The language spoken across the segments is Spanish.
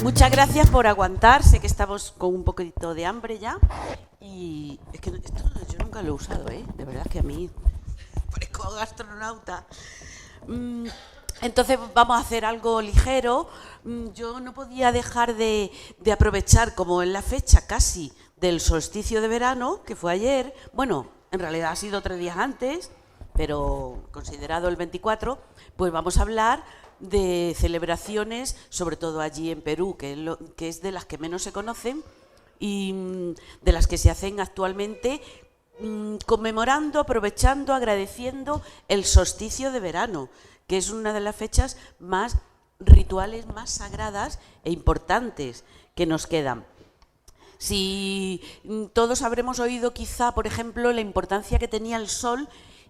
Muchas gracias por aguantar, sé que estamos con un poquito de hambre ya y es que esto yo nunca lo he usado, de verdad que a mí parezco gastronauta. Entonces vamos a hacer algo ligero. Yo no podía dejar de aprovechar, como en la fecha casi del solsticio de verano, que fue ayer, bueno, en realidad ha sido 3 días antes, pero considerado el 24, pues vamos a hablar de celebraciones, sobre todo allí en Perú, que es de las que menos se conocen y de las que se hacen actualmente, conmemorando, aprovechando, agradeciendo el solsticio de verano, que es una de las fechas más rituales, más sagradas e importantes que nos quedan. Si todos habremos oído quizá, por ejemplo, la importancia que tenía el sol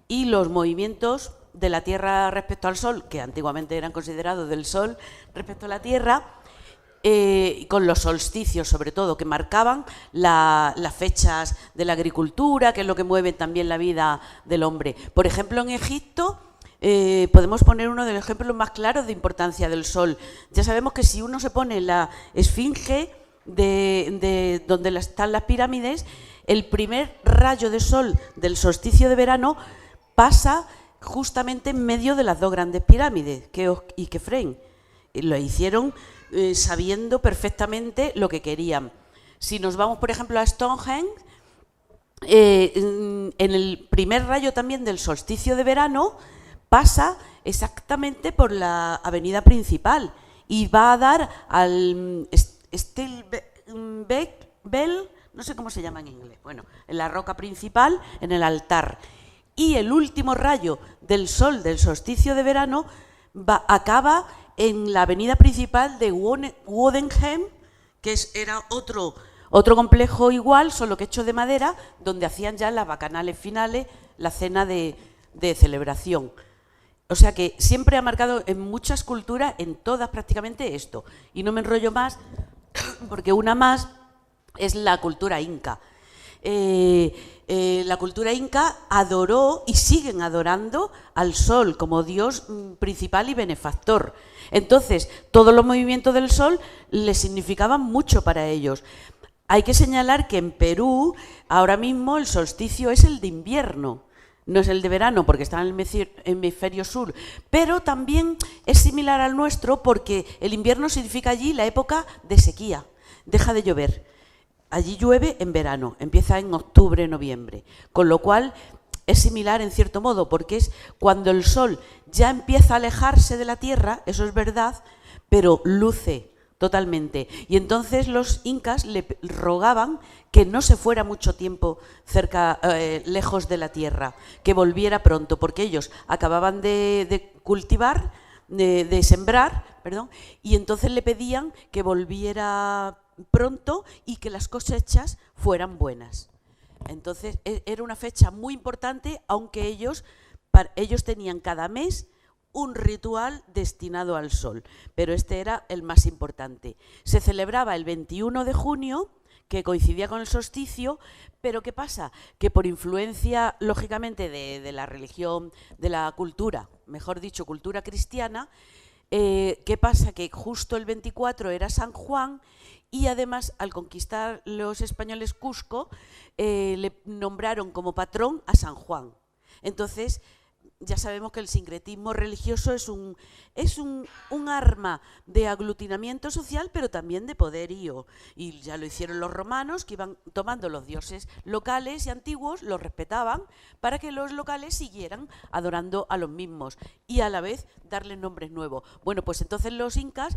y los movimientos de la Tierra respecto al Sol, que antiguamente eran considerados del Sol respecto a la Tierra, con los solsticios sobre todo, que marcaban las fechas de la agricultura, que es lo que mueve también la vida del hombre. Por ejemplo, en Egipto podemos poner uno de los ejemplos más claros de importancia del Sol. Ya sabemos que si uno se pone la esfinge de donde están las pirámides, el primer rayo de sol del solsticio de verano pasa justamente en medio de las dos grandes pirámides, Keops y Kefren. Lo hicieron sabiendo perfectamente lo que querían. Si nos vamos, por ejemplo, a Stonehenge, en el primer rayo también del solsticio de verano pasa exactamente por la avenida principal y va a dar al Stilbell, no sé cómo se llama en inglés, bueno, en la roca principal, en el altar. Y el último rayo del sol del solsticio de verano acaba en la avenida principal de Wodenheim, que era otro complejo igual, solo que hecho de madera, donde hacían ya las bacanales finales, la cena de celebración. O sea que siempre ha marcado en muchas culturas, en todas prácticamente, esto. Y no me enrollo más, porque una más es la cultura inca. La cultura inca adoró y siguen adorando al sol como dios principal y benefactor. Entonces, todos los movimientos del sol les significaban mucho para ellos. Hay que señalar que en Perú ahora mismo el solsticio es el de invierno, no es el de verano porque está en el hemisferio sur, pero también es similar al nuestro porque el invierno significa allí la época de sequía, deja de llover. Allí llueve en verano, empieza en octubre, noviembre, con lo cual es similar en cierto modo, porque es cuando el sol ya empieza a alejarse de la Tierra, eso es verdad, pero luce totalmente. Y entonces los incas le rogaban que no se fuera mucho tiempo lejos de la Tierra, que volviera pronto, porque ellos acababan de cultivar, de sembrar, perdón, y entonces le pedían que volviera pronto y que las cosechas fueran buenas. Entonces era una fecha muy importante, aunque ellos tenían cada mes un ritual destinado al sol, pero este era el más importante. Se celebraba el 21 de junio, que coincidía con el solsticio, pero ¿qué pasa? Que por influencia, lógicamente, de la religión, de la cultura, mejor dicho, cultura cristiana, ¿qué pasa? Que justo el 24 era San Juan y además al conquistar los españoles Cusco le nombraron como patrón a San Juan. Entonces ya sabemos que el sincretismo religioso es un arma de aglutinamiento social, pero también de poderío. Y ya lo hicieron los romanos, que iban tomando los dioses locales y antiguos, los respetaban, para que los locales siguieran adorando a los mismos y a la vez darles nombres nuevos. Bueno, pues entonces los incas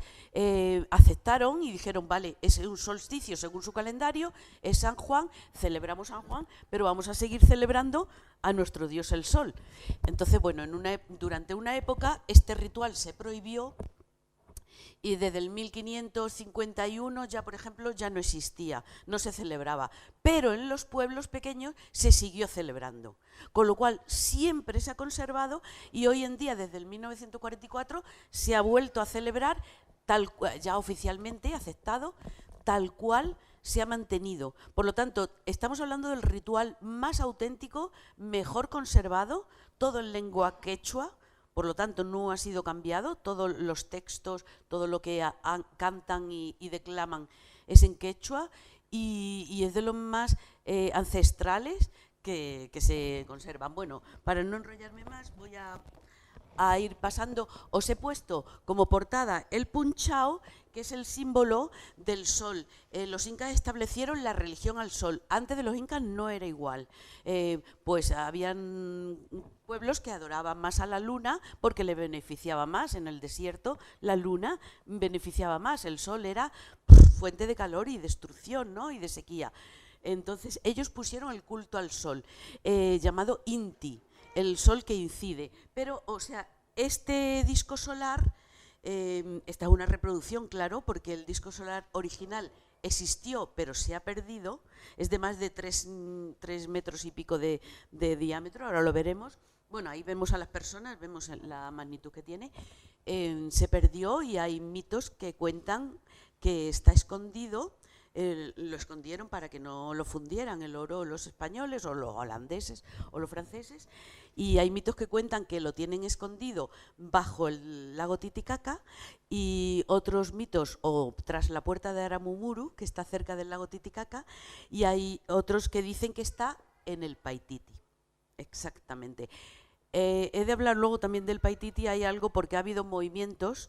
aceptaron y dijeron, vale, es un solsticio según su calendario, es San Juan, celebramos San Juan, pero vamos a seguir celebrando a nuestro dios el sol. Entonces, bueno, durante una época este ritual se prohibió y desde el 1551 ya, por ejemplo, ya no existía, no se celebraba, pero en los pueblos pequeños se siguió celebrando, con lo cual siempre se ha conservado y hoy en día, desde el 1944, se ha vuelto a celebrar ya oficialmente aceptado, tal cual se ha mantenido. Por lo tanto, estamos hablando del ritual más auténtico, mejor conservado, todo en lengua quechua, por lo tanto no ha sido cambiado, todos los textos, todo lo que cantan y declaman es en quechua y es de los más ancestrales que se conservan. Bueno, para no enrollarme más voy a ir pasando. Os he puesto como portada el punchao, que es el símbolo del sol. Los incas establecieron la religión al sol. Antes de los incas no era igual. Pues habían pueblos que adoraban más a la luna porque le beneficiaba más. En el desierto la luna beneficiaba más. El sol era fuente de calor y destrucción, ¿no? Y de sequía. Entonces ellos pusieron el culto al sol, llamado Inti, el sol que incide. Pero, o sea, este disco solar, esta es una reproducción, claro, porque el disco solar original existió, pero se ha perdido, es de más de 3 metros y pico de diámetro, ahora lo veremos. Bueno, ahí vemos a las personas, vemos la magnitud que tiene. Se perdió y hay mitos que cuentan que está escondido. Lo escondieron para que no lo fundieran el oro los españoles o los holandeses o los franceses, y hay mitos que cuentan que lo tienen escondido bajo el lago Titicaca, y otros mitos o tras la puerta de Aramumuru, que está cerca del lago Titicaca, y hay otros que dicen que está en el Paititi. Exactamente. He de hablar luego también del Paititi, hay algo porque ha habido movimientos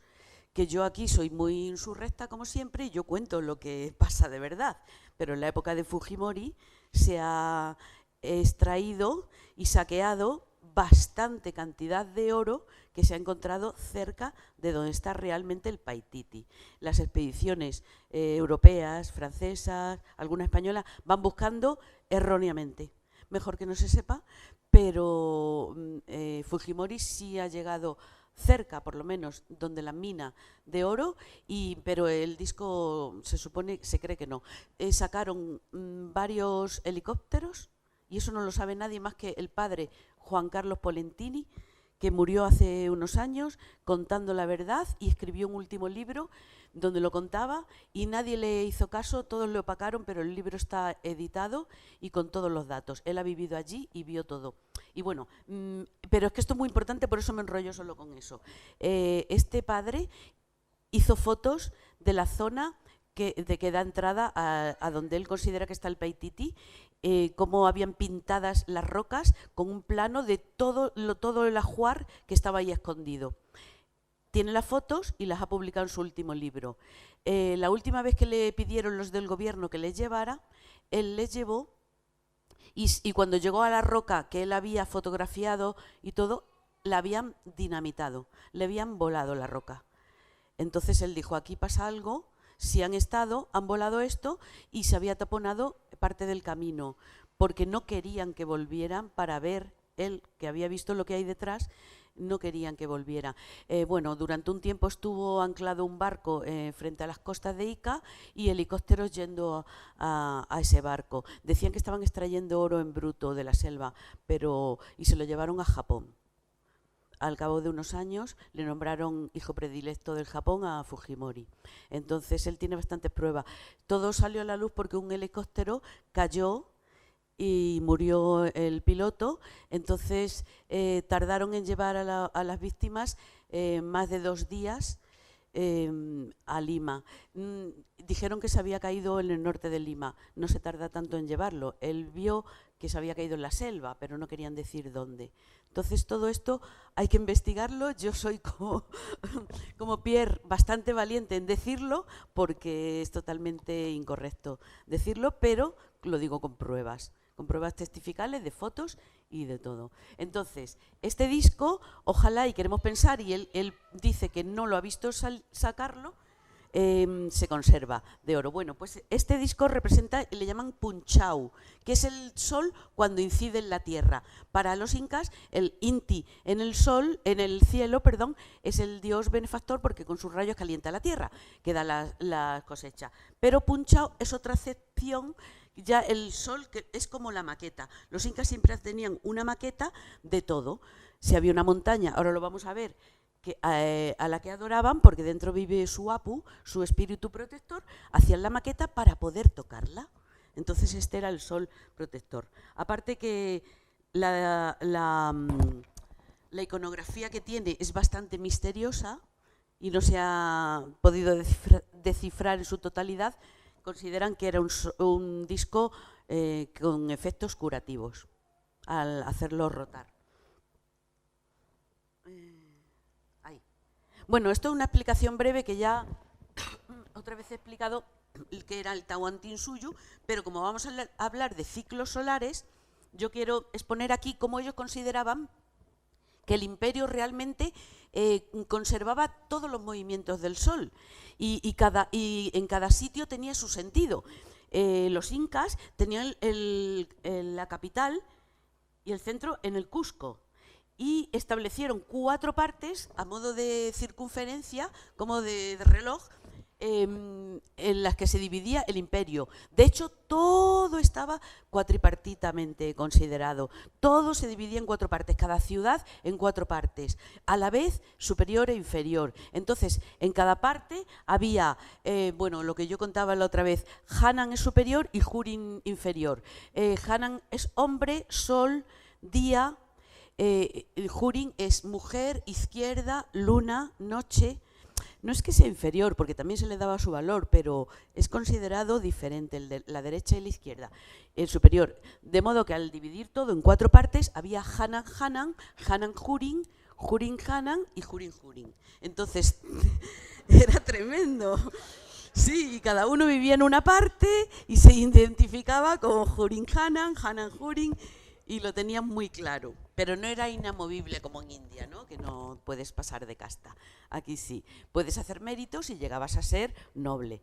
que yo aquí soy muy insurrecta como siempre y yo cuento lo que pasa de verdad, pero en la época de Fujimori se ha extraído y saqueado bastante cantidad de oro que se ha encontrado cerca de donde está realmente el Paititi. Las expediciones europeas, francesas, alguna española, van buscando erróneamente. Mejor que no se sepa, pero Fujimori sí ha llegado cerca, por lo menos, donde la mina de oro, pero el disco se supone, se cree que no. Sacaron varios helicópteros, y eso no lo sabe nadie más que el padre Juan Carlos Polentini, que murió hace unos años contando la verdad y escribió un último libro donde lo contaba y nadie le hizo caso, todos le opacaron, pero el libro está editado y con todos los datos. Él ha vivido allí y vio todo. Y bueno, pero es que esto es muy importante, por eso me enrollo solo con eso. Este padre hizo fotos de la zona que da entrada a donde él considera que está el Paititi, cómo habían pintadas las rocas con un plano de todo el ajuar que estaba ahí escondido. Tiene las fotos y las ha publicado en su último libro. La última vez que le pidieron los del gobierno que les llevara, él les llevó y cuando llegó a la roca que él había fotografiado y todo, la habían dinamitado, le habían volado la roca. Entonces él dijo, aquí pasa algo, si han estado, han volado esto y se había taponado parte del camino, porque no querían que volvieran para ver él, que había visto lo que hay detrás, no querían que volviera. Bueno, durante un tiempo estuvo anclado un barco frente a las costas de Ica y helicópteros yendo a ese barco. Decían que estaban extrayendo oro en bruto de la selva, y se lo llevaron a Japón. Al cabo de unos años le nombraron hijo predilecto del Japón a Fujimori. Entonces él tiene bastantes pruebas. Todo salió a la luz porque un helicóptero cayó y murió el piloto. Entonces tardaron en llevar a las víctimas más de 2 días a Lima. Dijeron que se había caído en el norte de Lima. No se tarda tanto en llevarlo. Él vio que se había caído en la selva, pero no querían decir dónde. Entonces todo esto hay que investigarlo. Yo soy como Pierre bastante valiente en decirlo porque es totalmente incorrecto decirlo, pero lo digo con pruebas testificales, de fotos y de todo. Entonces, este disco, ojalá, y queremos pensar, y él dice que no lo ha visto sacarlo, se conserva de oro. Bueno, pues este disco representa, le llaman punchau, que es el sol cuando incide en la tierra. Para los incas, el Inti en el cielo, es el dios benefactor porque con sus rayos calienta la tierra, que da la cosecha. Pero punchau es otra acepción. Ya el sol que es como la maqueta. Los incas siempre tenían una maqueta de todo. Si había una montaña, ahora lo vamos a ver, a la que adoraban, porque dentro vive su Apu, su espíritu protector, hacían la maqueta para poder tocarla. Entonces este era el sol protector. Aparte que La iconografía que tiene es bastante misteriosa y no se ha podido descifrar en su totalidad. Consideran que era un disco con efectos curativos al hacerlo rotar. Ahí. Bueno, esto es una explicación breve que ya otra vez he explicado, que era el Tahuantinsuyo, pero como vamos a hablar de ciclos solares, yo quiero exponer aquí cómo ellos consideraban que el imperio realmente conservaba todos los movimientos del sol y en cada sitio tenía su sentido. Los incas tenían la capital y el centro en el Cusco y establecieron 4 partes a modo de circunferencia, como de reloj, en las que se dividía el imperio. De hecho, todo estaba cuatripartitamente considerado. Todo se dividía en 4 partes, cada ciudad en 4 partes, a la vez superior e inferior. Entonces, en cada parte había, bueno, lo que yo contaba la otra vez, Hanan es superior y Hurin inferior. Hanan es hombre, sol, día, Hurin es mujer, izquierda, luna, noche. No es que sea inferior, porque también se le daba su valor, pero es considerado diferente el de la derecha y la izquierda, el superior. De modo que al dividir todo en 4 partes, había Hanan Hanan, Hanan Hurin, Hurin Hanan y Hurin Hurin. Entonces, era tremendo. Sí, y cada uno vivía en una parte y se identificaba como Hurin Hanan, Hanan Hurin, y lo tenían muy claro, pero no era inamovible como en India, ¿no? Que no puedes pasar de casta. Aquí sí, puedes hacer méritos y llegabas a ser noble.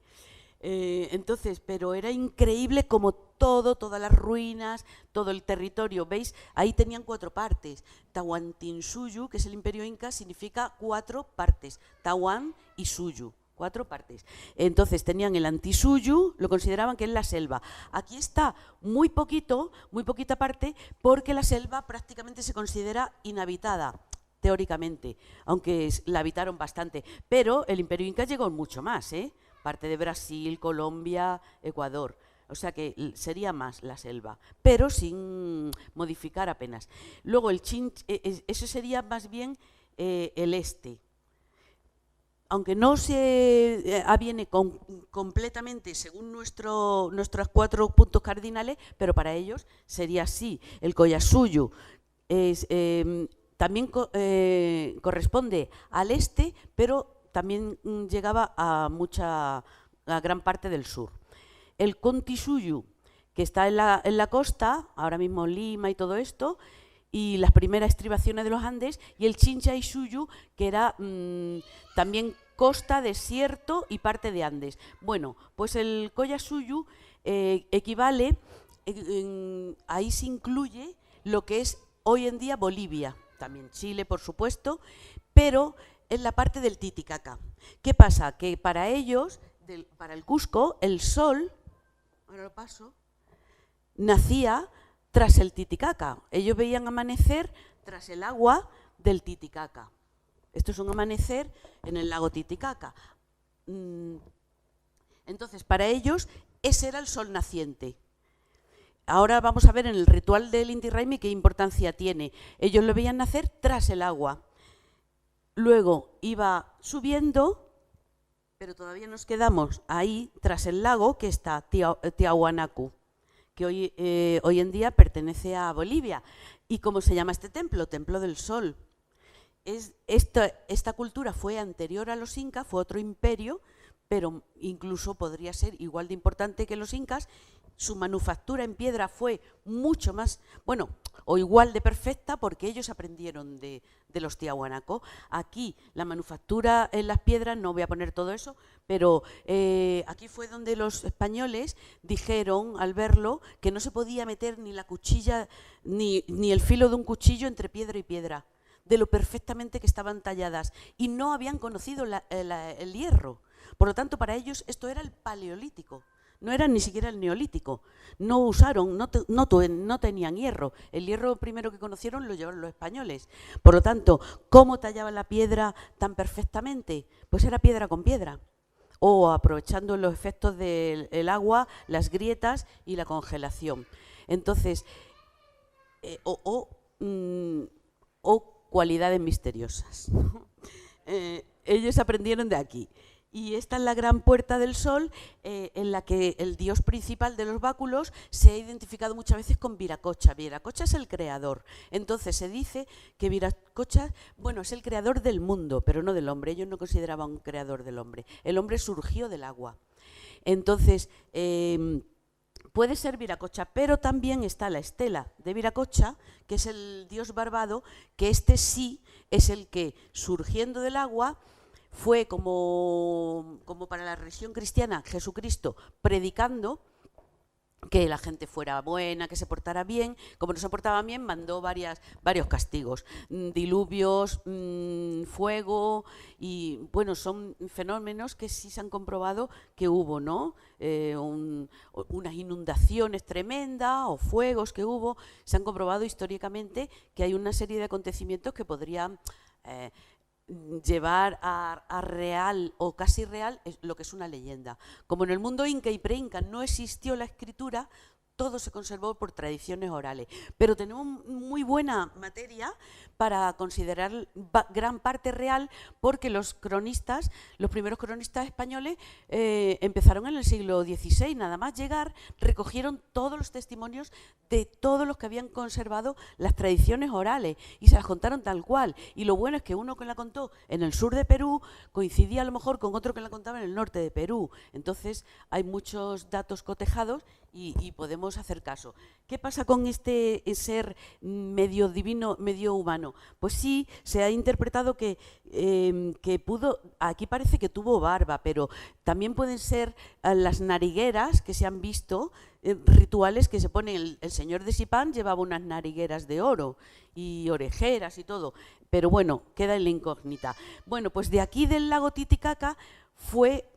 Entonces, pero era increíble como todas las ruinas, todo el territorio, ¿veis? Ahí tenían 4 partes. Tahuantinsuyu, que es el imperio inca, significa 4 partes. Tahuan y Suyu. 4 partes. Entonces tenían el Antisuyu, lo consideraban que es la selva. Aquí está muy poquita parte, porque la selva prácticamente se considera inhabitada, teóricamente, aunque la habitaron bastante. Pero el imperio inca llegó mucho más, parte de Brasil, Colombia, Ecuador. O sea que sería más la selva, pero sin modificar apenas. Luego el eso sería más bien el este. Aunque no se aviene completamente según nuestros 4 puntos cardinales, pero para ellos sería así. El Collasuyu también corresponde al este, pero también llegaba a gran parte del sur. El Contisuyu, que está en la costa, ahora mismo Lima y todo esto, y las primeras estribaciones de los Andes, y el Chinchaisuyu, que era también costa, desierto y parte de Andes. Bueno, pues el Collasuyu equivale, ahí se incluye lo que es hoy en día Bolivia, también Chile, por supuesto, pero en la parte del Titicaca. ¿Qué pasa? Que para ellos, para el Cusco, el sol, ahora lo paso, nacía tras el Titicaca. Ellos veían amanecer tras el agua del Titicaca. Esto es un amanecer en el lago Titicaca. Entonces, para ellos, ese era el sol naciente. Ahora vamos a ver en el ritual del Inti Raymi qué importancia tiene. Ellos lo veían nacer tras el agua. Luego iba subiendo, pero todavía nos quedamos ahí, tras el lago, que está Tiahuanacu, que hoy en día pertenece a Bolivia. ¿Y cómo se llama este templo? Templo del Sol. Esta cultura fue anterior a los incas, fue otro imperio, pero incluso podría ser igual de importante que los incas. Su manufactura en piedra fue mucho más, bueno, o igual de perfecta, porque ellos aprendieron de los Tiahuanaco. Aquí la manufactura en las piedras, no voy a poner todo eso, pero aquí fue donde los españoles dijeron, al verlo, que no se podía meter ni la cuchilla, ni el filo de un cuchillo entre piedra y piedra, de lo perfectamente que estaban talladas, y no habían conocido el hierro. Por lo tanto, para ellos esto era el paleolítico. No era ni siquiera el neolítico. No usaron, no tenían hierro. El hierro primero que conocieron lo llevaron los españoles. Por lo tanto, ¿cómo tallaban la piedra tan perfectamente? Pues era piedra con piedra. O aprovechando los efectos del agua, las grietas y la congelación. Entonces, cualidades misteriosas. Ellos aprendieron de aquí. Y esta es la gran puerta del sol, en la que el dios principal de los báculos se ha identificado muchas veces con Viracocha. Viracocha es el creador. Entonces se dice que Viracocha, bueno, es el creador del mundo, pero no del hombre. Ellos no consideraban un creador del hombre. El hombre surgió del agua. Entonces, puede ser Viracocha, pero también está la estela de Viracocha, que es el dios barbado, que este sí es el que, surgiendo del agua, fue como para la religión cristiana, Jesucristo predicando que la gente fuera buena, que se portara bien. Como no se portaba bien, mandó varios castigos, diluvios, fuego, y bueno, son fenómenos que sí se han comprobado que hubo, ¿no? Unas inundaciones tremendas o fuegos que hubo. Se han comprobado históricamente que hay una serie de acontecimientos que podrían llevar a real o casi real lo que es una leyenda. Como en el mundo inca y pre-inca no existió la escritura, todo se conservó por tradiciones orales. Pero tenemos muy buena materia para considerar gran parte real, porque los cronistas, los primeros cronistas españoles, empezaron en el siglo XVI. Nada más llegar, recogieron todos los testimonios de todos los que habían conservado las tradiciones orales y se las contaron tal cual. Y lo bueno es que uno que la contó en el sur de Perú coincidía a lo mejor con otro que la contaba en el norte de Perú. Entonces hay muchos datos cotejados y podemos hacer caso. ¿Qué pasa con este ser medio divino, medio humano? Pues sí, se ha interpretado que pudo, aquí parece que tuvo barba, pero también pueden ser las narigueras que se han visto, rituales que se ponen. El señor de Sipán llevaba unas narigueras de oro y orejeras y todo, pero bueno, queda en la incógnita. Bueno, pues de aquí del lago Titicaca fue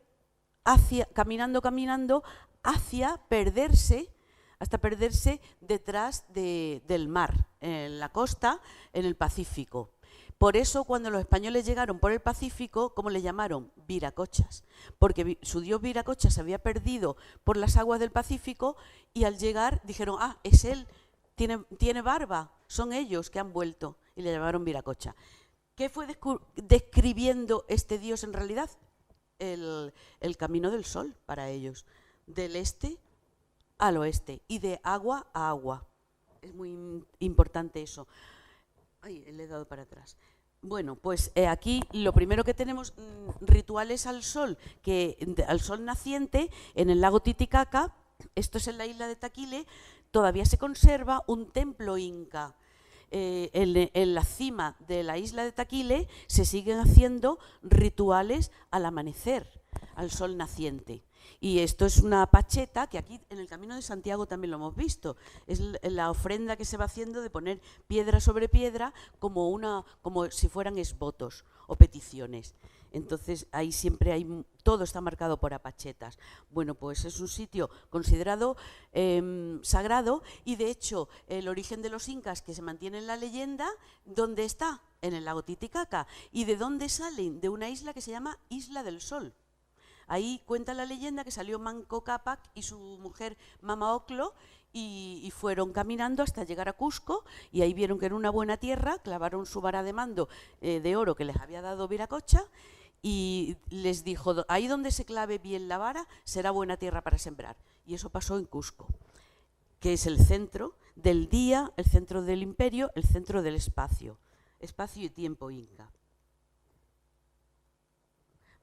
caminando hacia perderse, hasta perderse detrás del mar, en la costa, en el Pacífico. Por eso, cuando los españoles llegaron por el Pacífico, ¿cómo le llamaron? Viracochas, porque su dios Viracocha se había perdido por las aguas del Pacífico y al llegar dijeron, ah, es él, tiene barba, son ellos que han vuelto, y le llamaron Viracocha. ¿Qué fue describiendo este dios en realidad? El camino del sol para ellos, del este al oeste y de agua a agua. Es muy importante eso. Ay, le he dado para atrás. Bueno, pues aquí lo primero que tenemos, rituales al sol naciente en el lago Titicaca. Esto es en la isla de Taquile. Todavía se conserva un templo inca. En la cima de la isla de Taquile se siguen haciendo rituales al amanecer, al sol naciente. Y esto es una pacheta que aquí en el Camino de Santiago también lo hemos visto. Es la ofrenda que se va haciendo de poner piedra sobre piedra como si fueran esvotos o peticiones. Entonces ahí siempre todo está marcado por apachetas. Bueno, pues es un sitio considerado sagrado, y de hecho el origen de los incas, que se mantiene en la leyenda, ¿dónde está? En el lago Titicaca. ¿Y de dónde salen? De una isla que se llama Isla del Sol. Ahí cuenta la leyenda que salió Manco Cápac y su mujer Mama Oclo y fueron caminando hasta llegar a Cusco, y ahí vieron que era una buena tierra, clavaron su vara de mando de oro que les había dado Viracocha y les dijo, ahí donde se clave bien la vara será buena tierra para sembrar. Y eso pasó en Cusco, que es el centro del día, el centro del imperio, el centro del espacio y tiempo inca.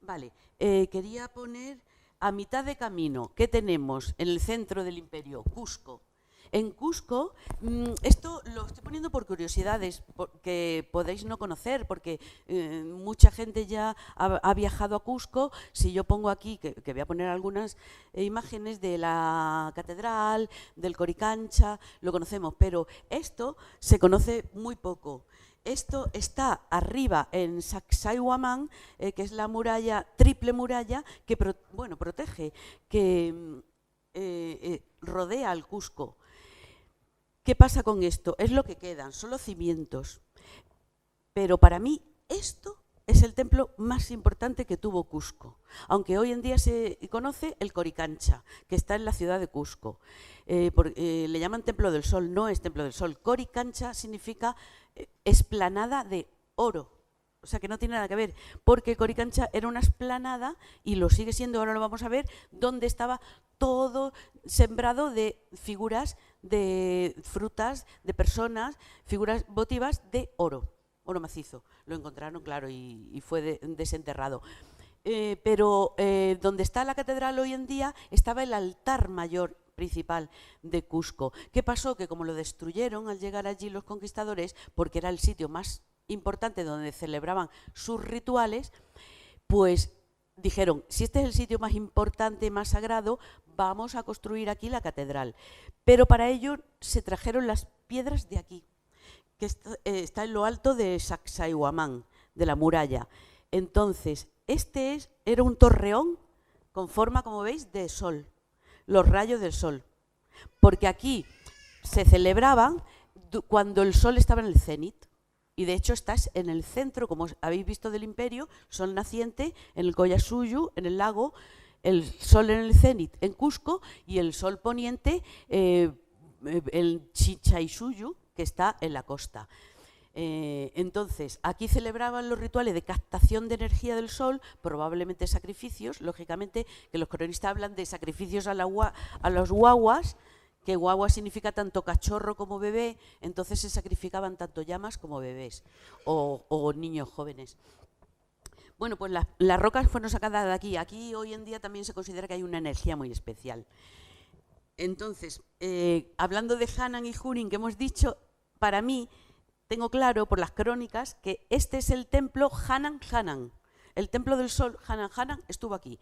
Vale, quería poner a mitad de camino. ¿Qué tenemos en el centro del imperio? Cusco. En Cusco, esto lo estoy poniendo por curiosidades que podéis no conocer, porque mucha gente ya ha viajado a Cusco. Si yo pongo aquí, que voy a poner algunas imágenes de la catedral, del Coricancha, lo conocemos, pero esto se conoce muy poco. Esto está arriba en Sacsayhuamán, que es la muralla, triple muralla, que protege, que rodea al Cusco. ¿Qué pasa con esto? Es lo que quedan, son los cimientos. Pero para mí esto es el templo más importante que tuvo Cusco, aunque hoy en día se conoce el Coricancha, que está en la ciudad de Cusco. Le llaman Templo del Sol, no es Templo del Sol. Coricancha significa explanada de oro. O sea, que no tiene nada que ver, porque Coricancha era una explanada, y lo sigue siendo, ahora lo vamos a ver, donde estaba todo sembrado de figuras, de frutas, de personas, figuras votivas de oro macizo. Lo encontraron, claro, y fue desenterrado. Pero donde está la catedral hoy en día estaba el altar mayor principal de Cusco. ¿Qué pasó? Que como lo destruyeron al llegar allí los conquistadores, porque era el sitio más importante donde celebraban sus rituales, pues dijeron, si este es el sitio más importante, más sagrado, vamos a construir aquí la catedral. Pero para ello se trajeron las piedras de aquí, que está en lo alto de Sacsayhuamán, de la muralla. Entonces, era un torreón con forma, como veis, de sol, los rayos del sol. Porque aquí se celebraban cuando el sol estaba en el cenit. Y de hecho estás en el centro, como habéis visto, del imperio, sol naciente, en el Collasuyu, en el lago, el sol en el cenit en Cusco, y el sol poniente, el Chichaisuyu, que está en la costa. Entonces, aquí celebraban los rituales de captación de energía del sol, probablemente sacrificios, lógicamente, que los cronistas hablan de sacrificios a los guaguas, que guagua significa tanto cachorro como bebé, entonces se sacrificaban tanto llamas como bebés o niños jóvenes. Bueno, pues las rocas fueron sacadas de aquí. Aquí hoy en día también se considera que hay una energía muy especial. Entonces, hablando de Hanan y Hurin, que hemos dicho, para mí, tengo claro por las crónicas que este es el templo Hanan. El templo del sol Hanan estuvo aquí.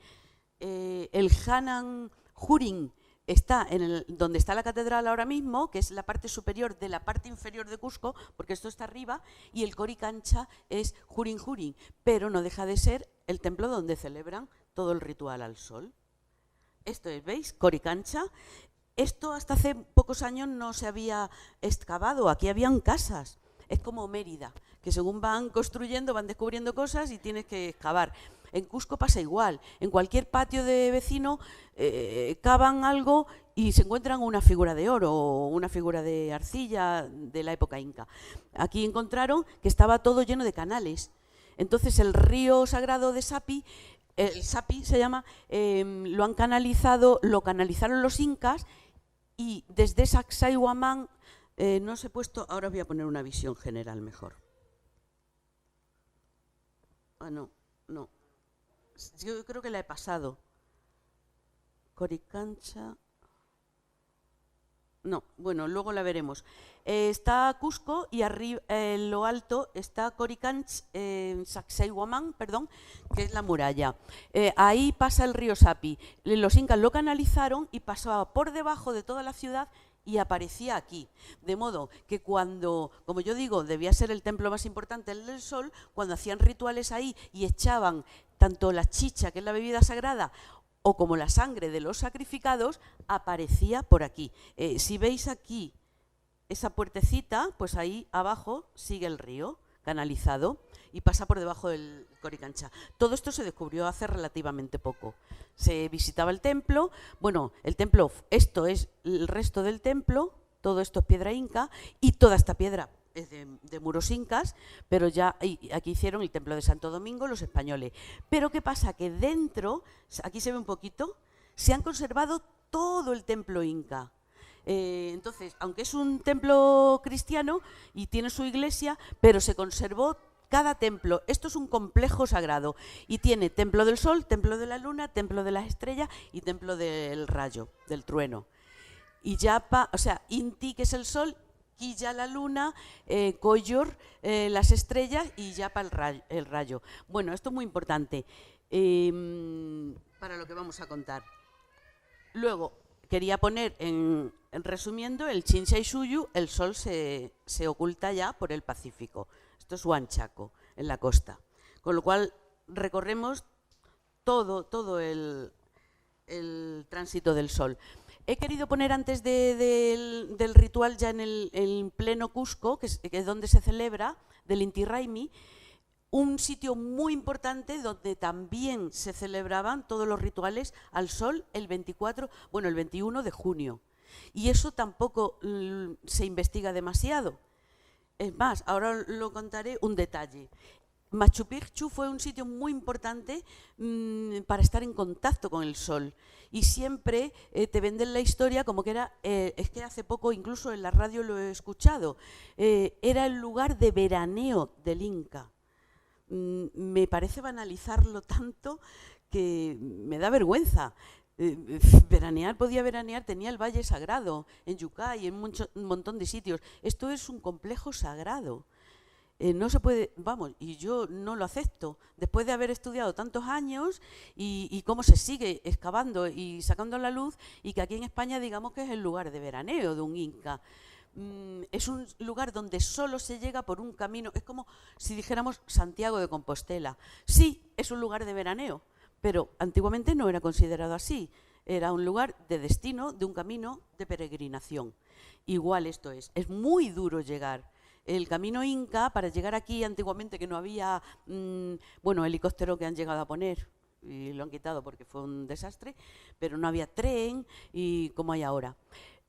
El Hanan Hurin está donde está la catedral ahora mismo, que es la parte superior de la parte inferior de Cusco, porque esto está arriba, y el Coricancha es Hurin, pero no deja de ser el templo donde celebran todo el ritual al sol. Esto es, ¿veis? Coricancha. Esto hasta hace pocos años no se había excavado, aquí habían casas. Es como Mérida, que según van construyendo, van descubriendo cosas y tienes que excavar. En Cusco pasa igual, en cualquier patio de vecino cavan algo y se encuentran una figura de oro o una figura de arcilla de la época inca. Aquí encontraron que estaba todo lleno de canales. Entonces el río sagrado de Sapi, el Sapi se llama, lo canalizaron los incas, y desde Sacsayhuamán, no os he puesto, ahora os voy a poner una visión general mejor. Ah, no. Yo creo que la he pasado. Coricancha. No, bueno, luego la veremos. Está Cusco y arriba, en lo alto, está Coricancha, Sacsayhuamán, perdón, que es la muralla. Ahí pasa el río Sapi. Los incas lo canalizaron y pasaba por debajo de toda la ciudad y aparecía aquí. De modo que cuando, como yo digo, debía ser el templo más importante, el del sol, cuando hacían rituales ahí y echaban tanto la chicha, que es la bebida sagrada, o como la sangre de los sacrificados, aparecía por aquí. Si veis aquí esa puertecita, pues ahí abajo sigue el río canalizado y pasa por debajo del Coricancha. Todo esto se descubrió hace relativamente poco. Se visitaba el templo, bueno, el templo, esto es el resto del templo, todo esto es piedra inca, y toda esta piedra es de muros incas, pero ya aquí hicieron el templo de Santo Domingo los españoles. Pero ¿qué pasa? Que dentro, aquí se ve un poquito, se han conservado todo el templo inca. Entonces, aunque es un templo cristiano y tiene su iglesia, pero se conservó cada templo. Esto es un complejo sagrado y tiene templo del sol, templo de la luna, templo de las estrellas y templo del rayo, del trueno. Y Yapa, o sea, Inti, que es el sol, Quilla la luna, Coyor las estrellas y Yapa el rayo. Bueno, esto es muy importante para lo que vamos a contar. Luego, quería poner, resumiendo, el Chinchaisuyu, el sol se oculta ya por el Pacífico. Esto es Huanchaco, en la costa. Con lo cual recorremos todo el tránsito del sol. He querido poner antes del ritual ya en pleno Cusco, que es donde se celebra, del Inti Raymi, un sitio muy importante donde también se celebraban todos los rituales al sol el 21 de junio. Y eso tampoco se investiga demasiado. Es más, ahora lo contaré un detalle. Machu Picchu fue un sitio muy importante para estar en contacto con el sol. Y siempre te venden la historia como que era, es que hace poco incluso en la radio lo he escuchado, era el lugar de veraneo del Inca. Me parece banalizarlo tanto que me da vergüenza. Podía veranear, tenía el Valle Sagrado en Yucay, en un montón de sitios. Esto es un complejo sagrado. No se puede, vamos, y yo no lo acepto, después de haber estudiado tantos años y cómo se sigue excavando y sacando a la luz, y que aquí en España digamos que es el lugar de veraneo de un inca. Es un lugar donde solo se llega por un camino, es como si dijéramos Santiago de Compostela. Sí, es un lugar de veraneo, pero antiguamente no era considerado así, era un lugar de destino, de un camino de peregrinación. Igual esto es muy duro llegar. El camino inca, para llegar aquí antiguamente, que no había, helicóptero que han llegado a poner, y lo han quitado porque fue un desastre, pero no había tren y como hay ahora.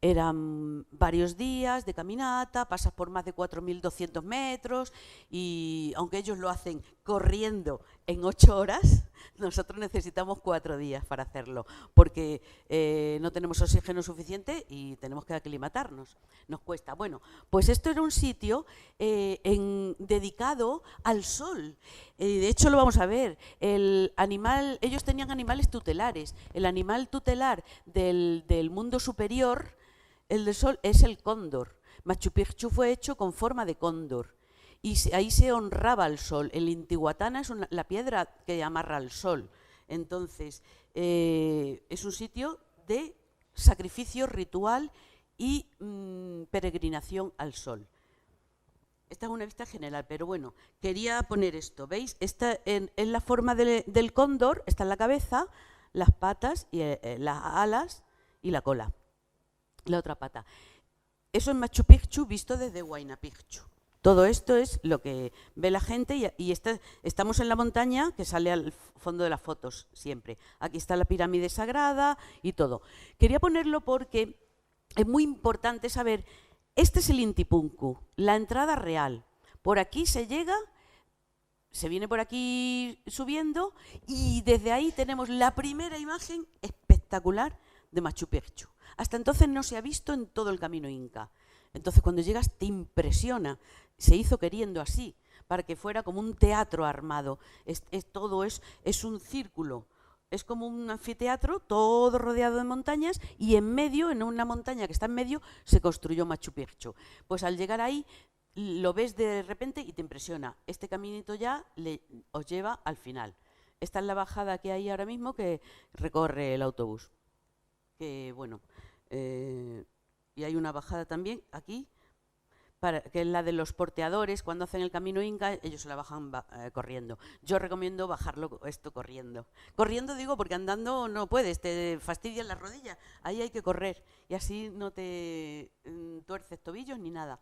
Eran varios días de caminata, pasas por más de 4.200 metros y aunque ellos lo hacen corriendo en 8 horas, nosotros necesitamos 4 días para hacerlo porque no tenemos oxígeno suficiente y tenemos que aclimatarnos, nos cuesta. Bueno, pues esto era un sitio dedicado al sol. De hecho lo vamos a ver, ellos tenían animales tutelares, el animal tutelar del mundo superior, el del sol, es el cóndor. Machu Picchu fue hecho con forma de cóndor y ahí se honraba al sol. El Intihuatana es la piedra que amarra al sol. Entonces, es un sitio de sacrificio ritual y peregrinación al sol. Esta es una vista general, pero bueno, quería poner esto. ¿Veis? Esta es la forma del cóndor, está en la cabeza, las patas, y las alas y la cola. La otra pata. Eso es Machu Picchu visto desde Huayna Picchu. Todo esto es lo que ve la gente y estamos en la montaña que sale al fondo de las fotos siempre. Aquí está la pirámide sagrada y todo. Quería ponerlo porque es muy importante saber, este es el Intipunku, la entrada real. Por aquí se llega, se viene por aquí subiendo y desde ahí tenemos la primera imagen espectacular de Machu Picchu. Hasta entonces no se ha visto en todo el camino inca. Entonces cuando llegas te impresiona. Se hizo queriendo así, para que fuera como un teatro armado. Todo es un círculo. Es como un anfiteatro, todo rodeado de montañas, y en medio, en una montaña que está en medio, se construyó Machu Picchu. Pues al llegar ahí, lo ves de repente y te impresiona. Este caminito ya os lleva al final. Esta es la bajada que hay ahora mismo que recorre el autobús. Que bueno, y hay una bajada también aquí, que es la de los porteadores. Cuando hacen el camino inca, ellos se la bajan corriendo. Yo recomiendo bajarlo esto corriendo. Corriendo digo porque andando no puedes, te fastidian las rodillas. Ahí hay que correr y así no te tuerces tobillos ni nada.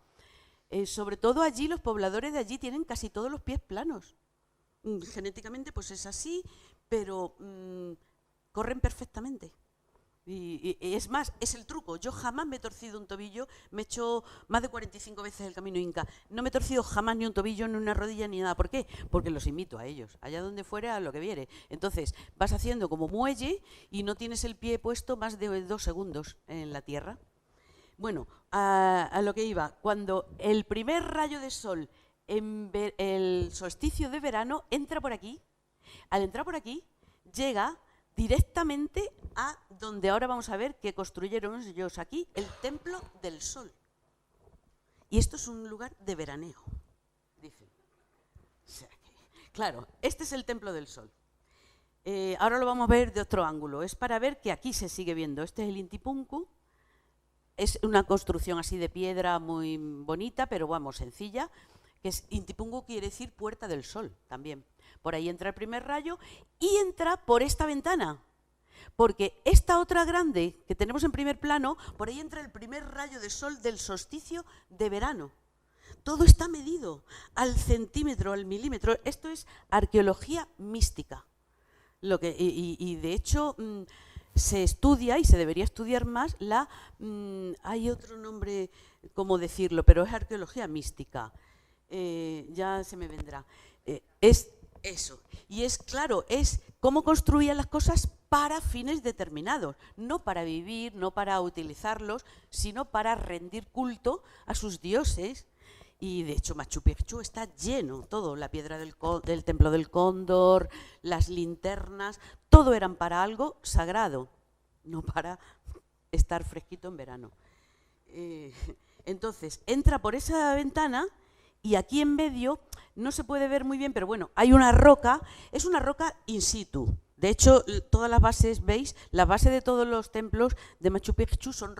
Sobre todo allí, los pobladores de allí tienen casi todos los pies planos. Genéticamente pues es así, pero corren perfectamente. Y es más, es el truco. Yo jamás me he torcido un tobillo, me he hecho más de 45 veces el camino inca. No me he torcido jamás ni un tobillo, ni una rodilla, ni nada. ¿Por qué? Porque los imito a ellos, allá donde fuera, a lo que viere. Entonces, vas haciendo como muelle y no tienes el pie puesto más de 2 segundos en la tierra. Bueno, a lo que iba. Cuando el primer rayo de sol en el solsticio de verano entra por aquí, al entrar por aquí, llega directamente a donde ahora vamos a ver que construyeron ellos aquí, el Templo del Sol. Y esto es un lugar de veraneo, dicen. O sea que, claro, este es el Templo del Sol. Ahora lo vamos a ver de otro ángulo. Es para ver que aquí se sigue viendo. Este es el Intipunku. Es una construcción así de piedra muy bonita, pero vamos, sencilla. Que es Intipunku quiere decir Puerta del Sol también. Por ahí entra el primer rayo y entra por esta ventana. Porque esta otra grande que tenemos en primer plano, por ahí entra el primer rayo de sol del solsticio de verano. Todo está medido al centímetro, al milímetro. Esto es arqueología mística. Y de hecho se estudia y se debería estudiar más hay otro nombre, cómo decirlo, pero es arqueología mística. Ya se me vendrá. Es eso. Y es, claro, es cómo construían las cosas para fines determinados, no para vivir, no para utilizarlos, sino para rendir culto a sus dioses. Y de hecho Machu Picchu está lleno, todo, la piedra del templo del cóndor, las linternas, todo eran para algo sagrado, no para estar fresquito en verano. Entonces, entra por esa ventana y aquí en medio no se puede ver muy bien, pero bueno, hay una roca, es una roca in situ. De hecho, todas las bases, ¿veis? La base de todos los templos de Machu Picchu son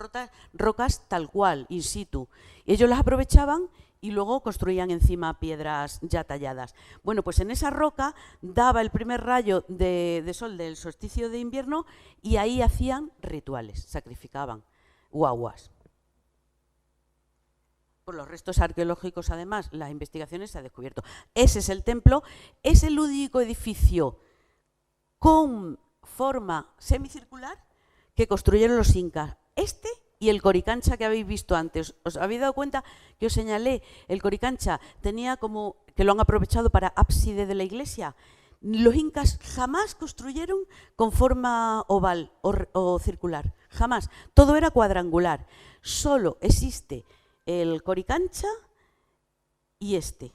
rocas tal cual, in situ. Ellos las aprovechaban y luego construían encima piedras ya talladas. Bueno, pues en esa roca daba el primer rayo de sol del solsticio de invierno y ahí hacían rituales, sacrificaban guaguas. Por los restos arqueológicos, además, las investigaciones se ha descubierto. Ese es el templo, es el único edificio con forma semicircular que construyeron los incas. Este y el Coricancha que habéis visto antes. ¿Os habéis dado cuenta que os señalé? El Coricancha tenía como que lo han aprovechado para ábside de la iglesia. Los incas jamás construyeron con forma oval o circular, jamás. Todo era cuadrangular. Solo existe el Coricancha y este.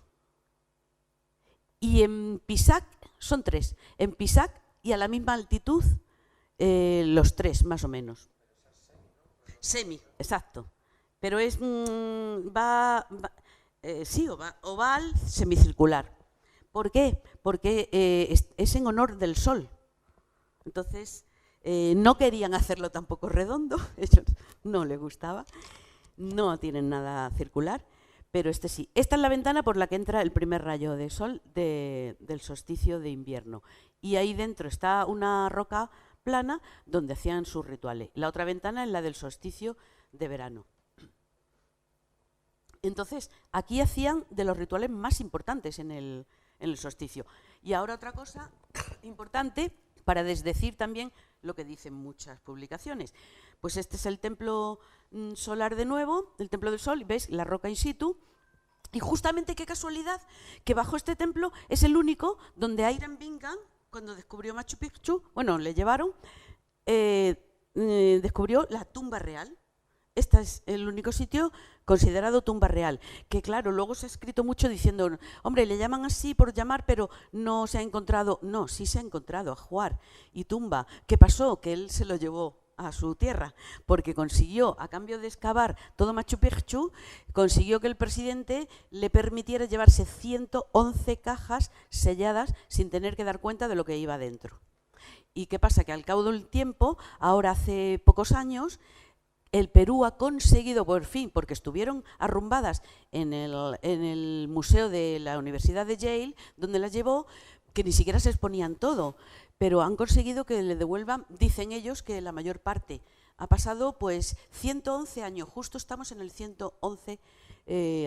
Y en Pisac son tres. En Pisac y a la misma altitud los tres, más o menos. Semi, exacto. Pero es sí, oval, semicircular. ¿Por qué? Porque es en honor del sol. Entonces, no querían hacerlo tampoco redondo, a ellos no les gustaba. No tienen nada circular, pero este sí. Esta es la ventana por la que entra el primer rayo de sol del solsticio de invierno. Y ahí dentro está una roca plana donde hacían sus rituales. La otra ventana es la del solsticio de verano. Entonces, aquí hacían de los rituales más importantes en el solsticio. Y ahora otra cosa importante para desdecir también lo que dicen muchas publicaciones. Pues este es el templo solar de nuevo, el templo del sol, ¿ves? La roca in situ. Y justamente qué casualidad que bajo este templo es el único donde Hiram Bingham, cuando descubrió Machu Picchu, bueno, le llevaron, descubrió la tumba real. Este es el único sitio considerado tumba real, que claro, luego se ha escrito mucho diciendo, hombre, le llaman así por llamar, pero no se ha encontrado. No, sí se ha encontrado ajuar y tumba. ¿Qué pasó? Que él se lo llevó a su tierra, porque consiguió, a cambio de excavar todo Machu Picchu, consiguió que el presidente le permitiera llevarse 111 cajas selladas sin tener que dar cuenta de lo que iba dentro. ¿Y qué pasa? Que al cabo del tiempo, ahora hace pocos años, el Perú ha conseguido por fin, porque estuvieron arrumbadas en el museo de la Universidad de Yale, donde las llevó, que ni siquiera se exponían todo, pero han conseguido que le devuelvan, dicen ellos que la mayor parte. Ha pasado pues 111 años, justo estamos en el 111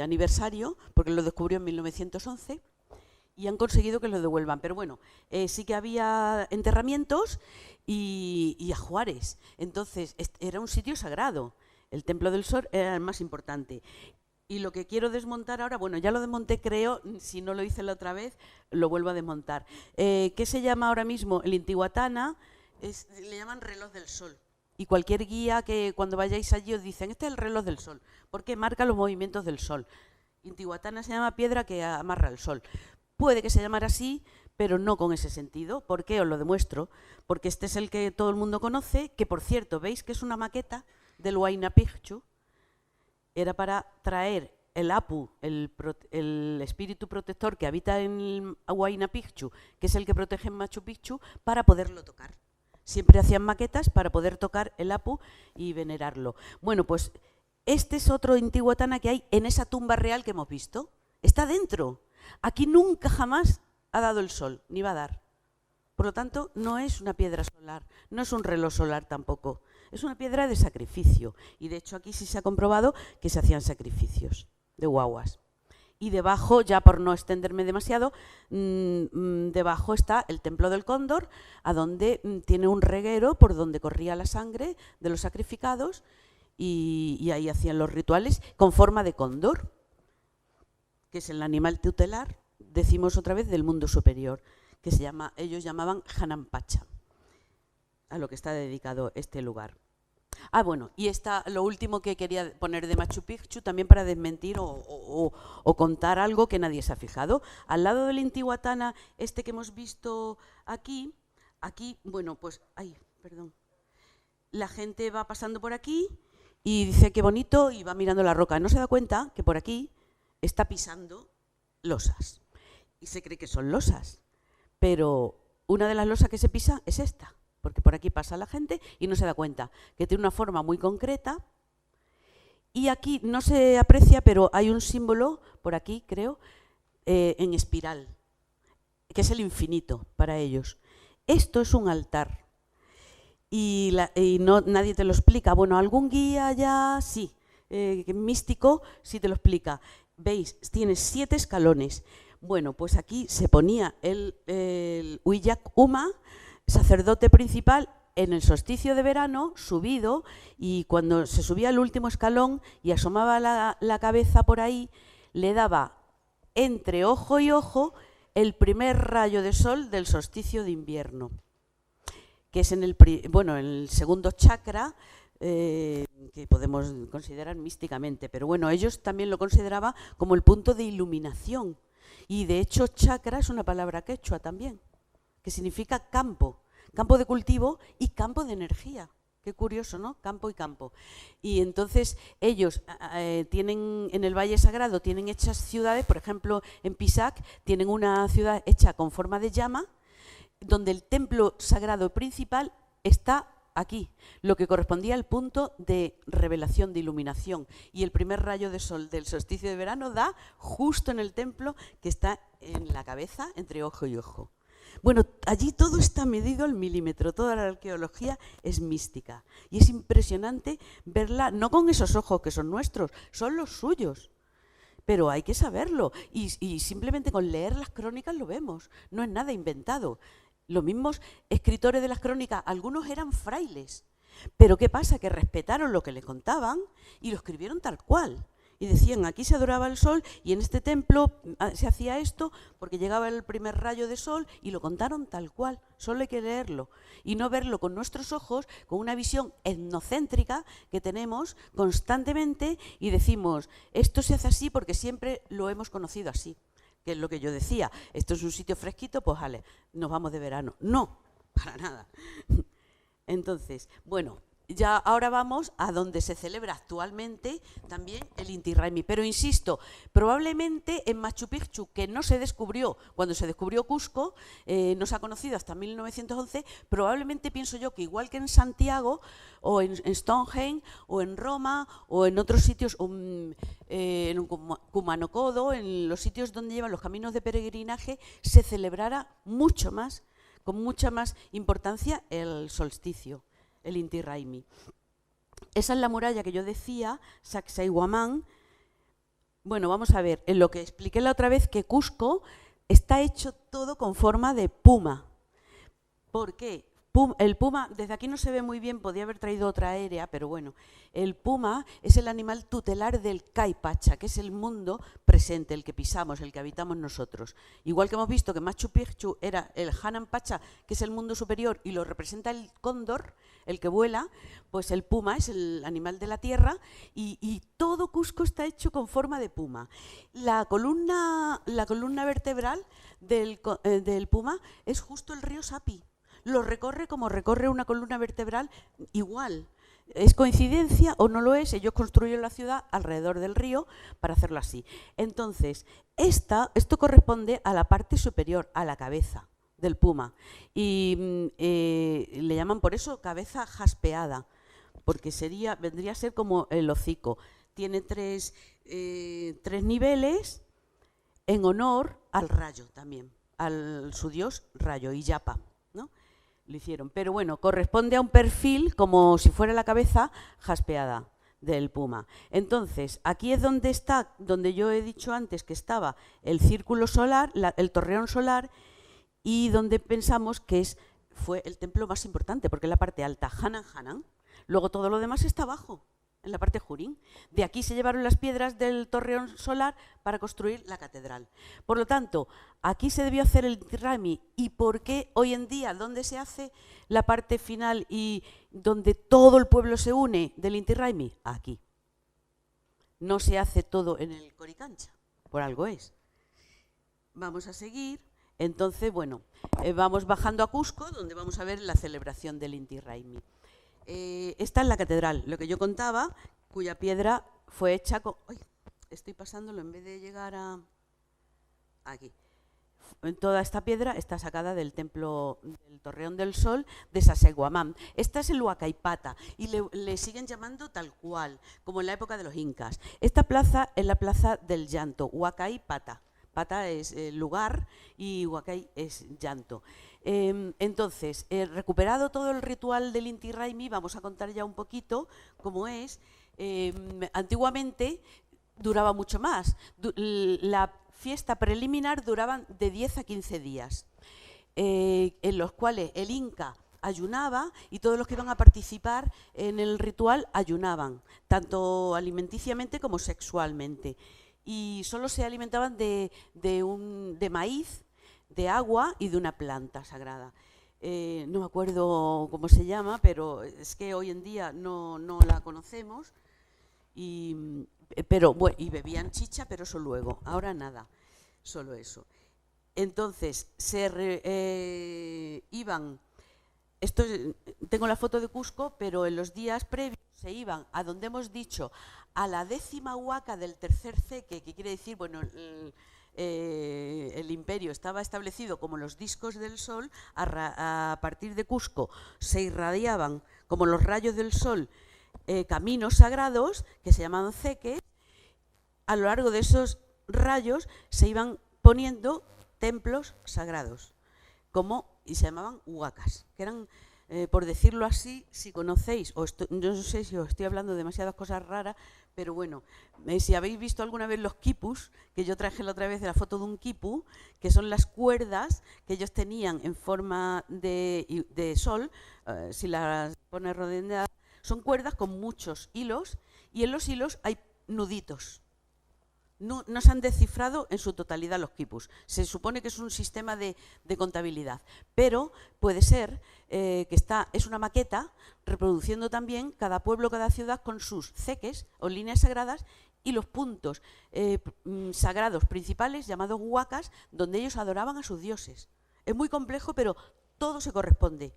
aniversario, porque lo descubrió en 1911, y han conseguido que lo devuelvan. Pero bueno, sí que había enterramientos y ajuares. Entonces, era un sitio sagrado. El Templo del Sol era el más importante. Y lo que quiero desmontar ahora, bueno, ya lo desmonté, creo, si no lo hice la otra vez, lo vuelvo a desmontar. ¿Qué se llama ahora mismo? El Intihuatana, le llaman reloj del sol. Y cualquier guía que cuando vayáis allí os dicen, este es el reloj del sol, porque marca los movimientos del sol. Intihuatana se llama piedra que amarra el sol. Puede que se llamara así, pero no con ese sentido. ¿Por qué? Os lo demuestro. Porque este es el que todo el mundo conoce, que por cierto, ¿veis que es una maqueta del Huayna Picchu? Era para traer el Apu, el espíritu protector que habita en el Huayna Picchu, que es el que protege en Machu Picchu, para poderlo tocar. Siempre hacían maquetas para poder tocar el Apu y venerarlo. Bueno, pues este es otro Intihuatana que hay en esa tumba real que hemos visto. Está dentro. Aquí nunca jamás ha dado el sol, ni va a dar. Por lo tanto, no es una piedra solar, no es un reloj solar tampoco. Es una piedra de sacrificio. Y de hecho aquí sí se ha comprobado que se hacían sacrificios de guaguas. Y debajo, ya por no extenderme demasiado, debajo está el Templo del Cóndor, a donde tiene un reguero por donde corría la sangre de los sacrificados y ahí hacían los rituales con forma de cóndor, que es el animal tutelar, decimos otra vez, del mundo superior, que ellos llamaban Hanampacha, a lo que está dedicado este lugar. Ah, bueno, y lo último que quería poner de Machu Picchu, también para desmentir o contar algo que nadie se ha fijado. Al lado del Intihuatana, que hemos visto aquí, bueno, pues, perdón, la gente va pasando por aquí y dice qué bonito y va mirando la roca. No se da cuenta que por aquí está pisando losas y se cree que son losas, pero una de las losas que se pisa es esta, porque por aquí pasa la gente y no se da cuenta que tiene una forma muy concreta. Y aquí no se aprecia, pero hay un símbolo por aquí, creo, en espiral, que es el infinito para ellos. Esto es un altar y nadie te lo explica. Bueno, algún guía ya sí, místico sí te lo explica. Veis, tiene 7 escalones. Bueno, pues aquí se ponía el Huillac Huma, sacerdote principal, en el solsticio de verano, subido, y cuando se subía al último escalón y asomaba la cabeza por ahí, le daba entre ojo y ojo el primer rayo de sol del solsticio de invierno, que es en el segundo chakra, que podemos considerar místicamente, pero bueno, ellos también lo consideraban como el punto de iluminación, y de hecho chakra es una palabra quechua también, que significa campo de cultivo y campo de energía. Qué curioso, ¿no? Campo y campo. Y entonces ellos tienen, en el Valle Sagrado, tienen hechas ciudades, por ejemplo, en Pisac tienen una ciudad hecha con forma de llama, donde el templo sagrado principal está aquí, lo que correspondía al punto de revelación, de iluminación. Y el primer rayo de sol del solsticio de verano da justo en el templo que está en la cabeza, entre ojo y ojo. Bueno, allí todo está medido al milímetro, toda la arqueología es mística. Y es impresionante verla, no con esos ojos que son nuestros, son los suyos. Pero hay que saberlo y simplemente con leer las crónicas lo vemos, no es nada inventado. Los mismos escritores de las crónicas, algunos eran frailes, pero ¿qué pasa? Que respetaron lo que les contaban y lo escribieron tal cual. Y decían, aquí se adoraba el sol y en este templo se hacía esto porque llegaba el primer rayo de sol, y lo contaron tal cual. Solo hay que leerlo y no verlo con nuestros ojos, con una visión etnocéntrica que tenemos constantemente y decimos, esto se hace así porque siempre lo hemos conocido así. Que es lo que yo decía, esto es un sitio fresquito, pues vale, nos vamos de verano. No, para nada. Entonces, bueno, ya ahora vamos a donde se celebra actualmente también el Inti Raymi. Pero insisto, probablemente en Machu Picchu, que no se descubrió, cuando se descubrió Cusco, no se ha conocido hasta 1911, probablemente pienso yo que igual que en Santiago, o en Stonehenge, o en Roma, o en otros sitios, en Cumanocodo, en los sitios donde llevan los caminos de peregrinaje, se celebrara mucho más, con mucha más importancia el solsticio, el Inti Raymi. Esa es la muralla que yo decía, Sacsayhuamán. Bueno, vamos a ver, en lo que expliqué la otra vez, que Cusco está hecho todo con forma de puma. ¿Por qué? El puma, desde aquí no se ve muy bien, podía haber traído otra aérea, pero bueno, el puma es el animal tutelar del Caipacha, que es el mundo presente, el que pisamos, el que habitamos nosotros. Igual que hemos visto que Machu Picchu era el Hanampacha, que es el mundo superior, y lo representa el cóndor, el que vuela, pues el puma es el animal de la tierra, y todo Cusco está hecho con forma de puma. La columna vertebral del puma es justo el río Sapi. Lo recorre como recorre una columna vertebral igual. ¿Es coincidencia o no lo es? Ellos construyeron la ciudad alrededor del río para hacerlo así. Entonces, esto corresponde a la parte superior, a la cabeza del puma. Y le llaman por eso cabeza jaspeada, porque vendría a ser como el hocico. Tiene tres niveles en honor al rayo también, su dios rayo, Illapa, ¿no? Lo hicieron, pero bueno, corresponde a un perfil como si fuera la cabeza jaspeada del puma. Entonces, aquí es donde está, donde yo he dicho antes que estaba el círculo solar, el torreón solar, y donde pensamos que fue el templo más importante, porque es la parte alta, Hanan Hanan. Luego todo lo demás está abajo. en la parte de Junín. De aquí se llevaron las piedras del torreón solar para construir la catedral. Por lo tanto, aquí se debió hacer el Inti Raymi. ¿Y por qué hoy en día, dónde se hace la parte final y donde todo el pueblo se une del Inti Raymi? Aquí. No se hace todo en el Coricancha, por algo es. Vamos a seguir. Entonces, bueno, vamos bajando a Cusco, donde vamos a ver la celebración del Inti Raymi. Esta es la catedral, lo que yo contaba, cuya piedra fue hecha con... ¡Ay! Estoy pasándolo en vez de llegar a... Aquí. Toda esta piedra está sacada del templo del Torreón del Sol de Sacsayhuamán. Esta es el Huacaypata y le siguen llamando tal cual, como en la época de los incas. Esta plaza es la plaza del llanto, Huacaypata. Pata es lugar y Huacay es llanto. Entonces, recuperado todo el ritual del Inti Raymi, vamos a contar ya un poquito cómo es. Antiguamente duraba mucho más. La fiesta preliminar duraba de 10 a 15 días, en los cuales el Inca ayunaba y todos los que iban a participar en el ritual ayunaban, tanto alimenticiamente como sexualmente. Y solo se alimentaban de maíz, de agua y de una planta sagrada. No me acuerdo cómo se llama, pero es que hoy en día no la conocemos. Pero bueno, y bebían chicha, pero eso luego. Ahora nada, solo eso. Entonces, iban... Tengo la foto de Cusco, pero en los días previos se iban a donde hemos dicho, a la 10ª huaca del tercer ceque, que quiere decir, bueno, el imperio estaba establecido como los discos del sol. A partir de Cusco se irradiaban como los rayos del sol caminos sagrados que se llamaban ceques. A lo largo de esos rayos se iban poniendo templos sagrados, y se llamaban huacas, que eran, por decirlo así, si conocéis, yo no sé si os estoy hablando de demasiadas cosas raras, pero bueno, si habéis visto alguna vez los quipus, que yo traje la otra vez de la foto de un quipu, que son las cuerdas que ellos tenían en forma de sol, si las pones rodeadas, son cuerdas con muchos hilos, y en los hilos hay nuditos. No se han descifrado en su totalidad los quipus. Se supone que es un sistema de contabilidad, pero puede ser que es una maqueta reproduciendo también cada pueblo, cada ciudad con sus ceques o líneas sagradas y los puntos sagrados principales llamados huacas, donde ellos adoraban a sus dioses. Es muy complejo, pero todo se corresponde.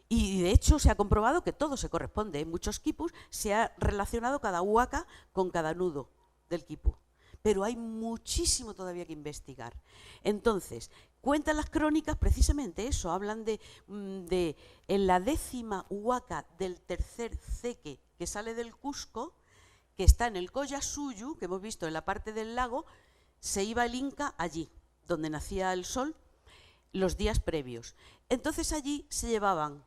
Y de hecho se ha comprobado que todo se corresponde. En muchos quipus se ha relacionado cada huaca con cada nudo del quipu. Pero hay muchísimo todavía que investigar. Entonces, cuentan las crónicas precisamente eso, hablan de en la 10ª huaca del tercer ceque que sale del Cusco, que está en el Collasuyu, que hemos visto en la parte del lago, se iba el Inca allí, donde nacía el sol, los días previos. Entonces allí se llevaban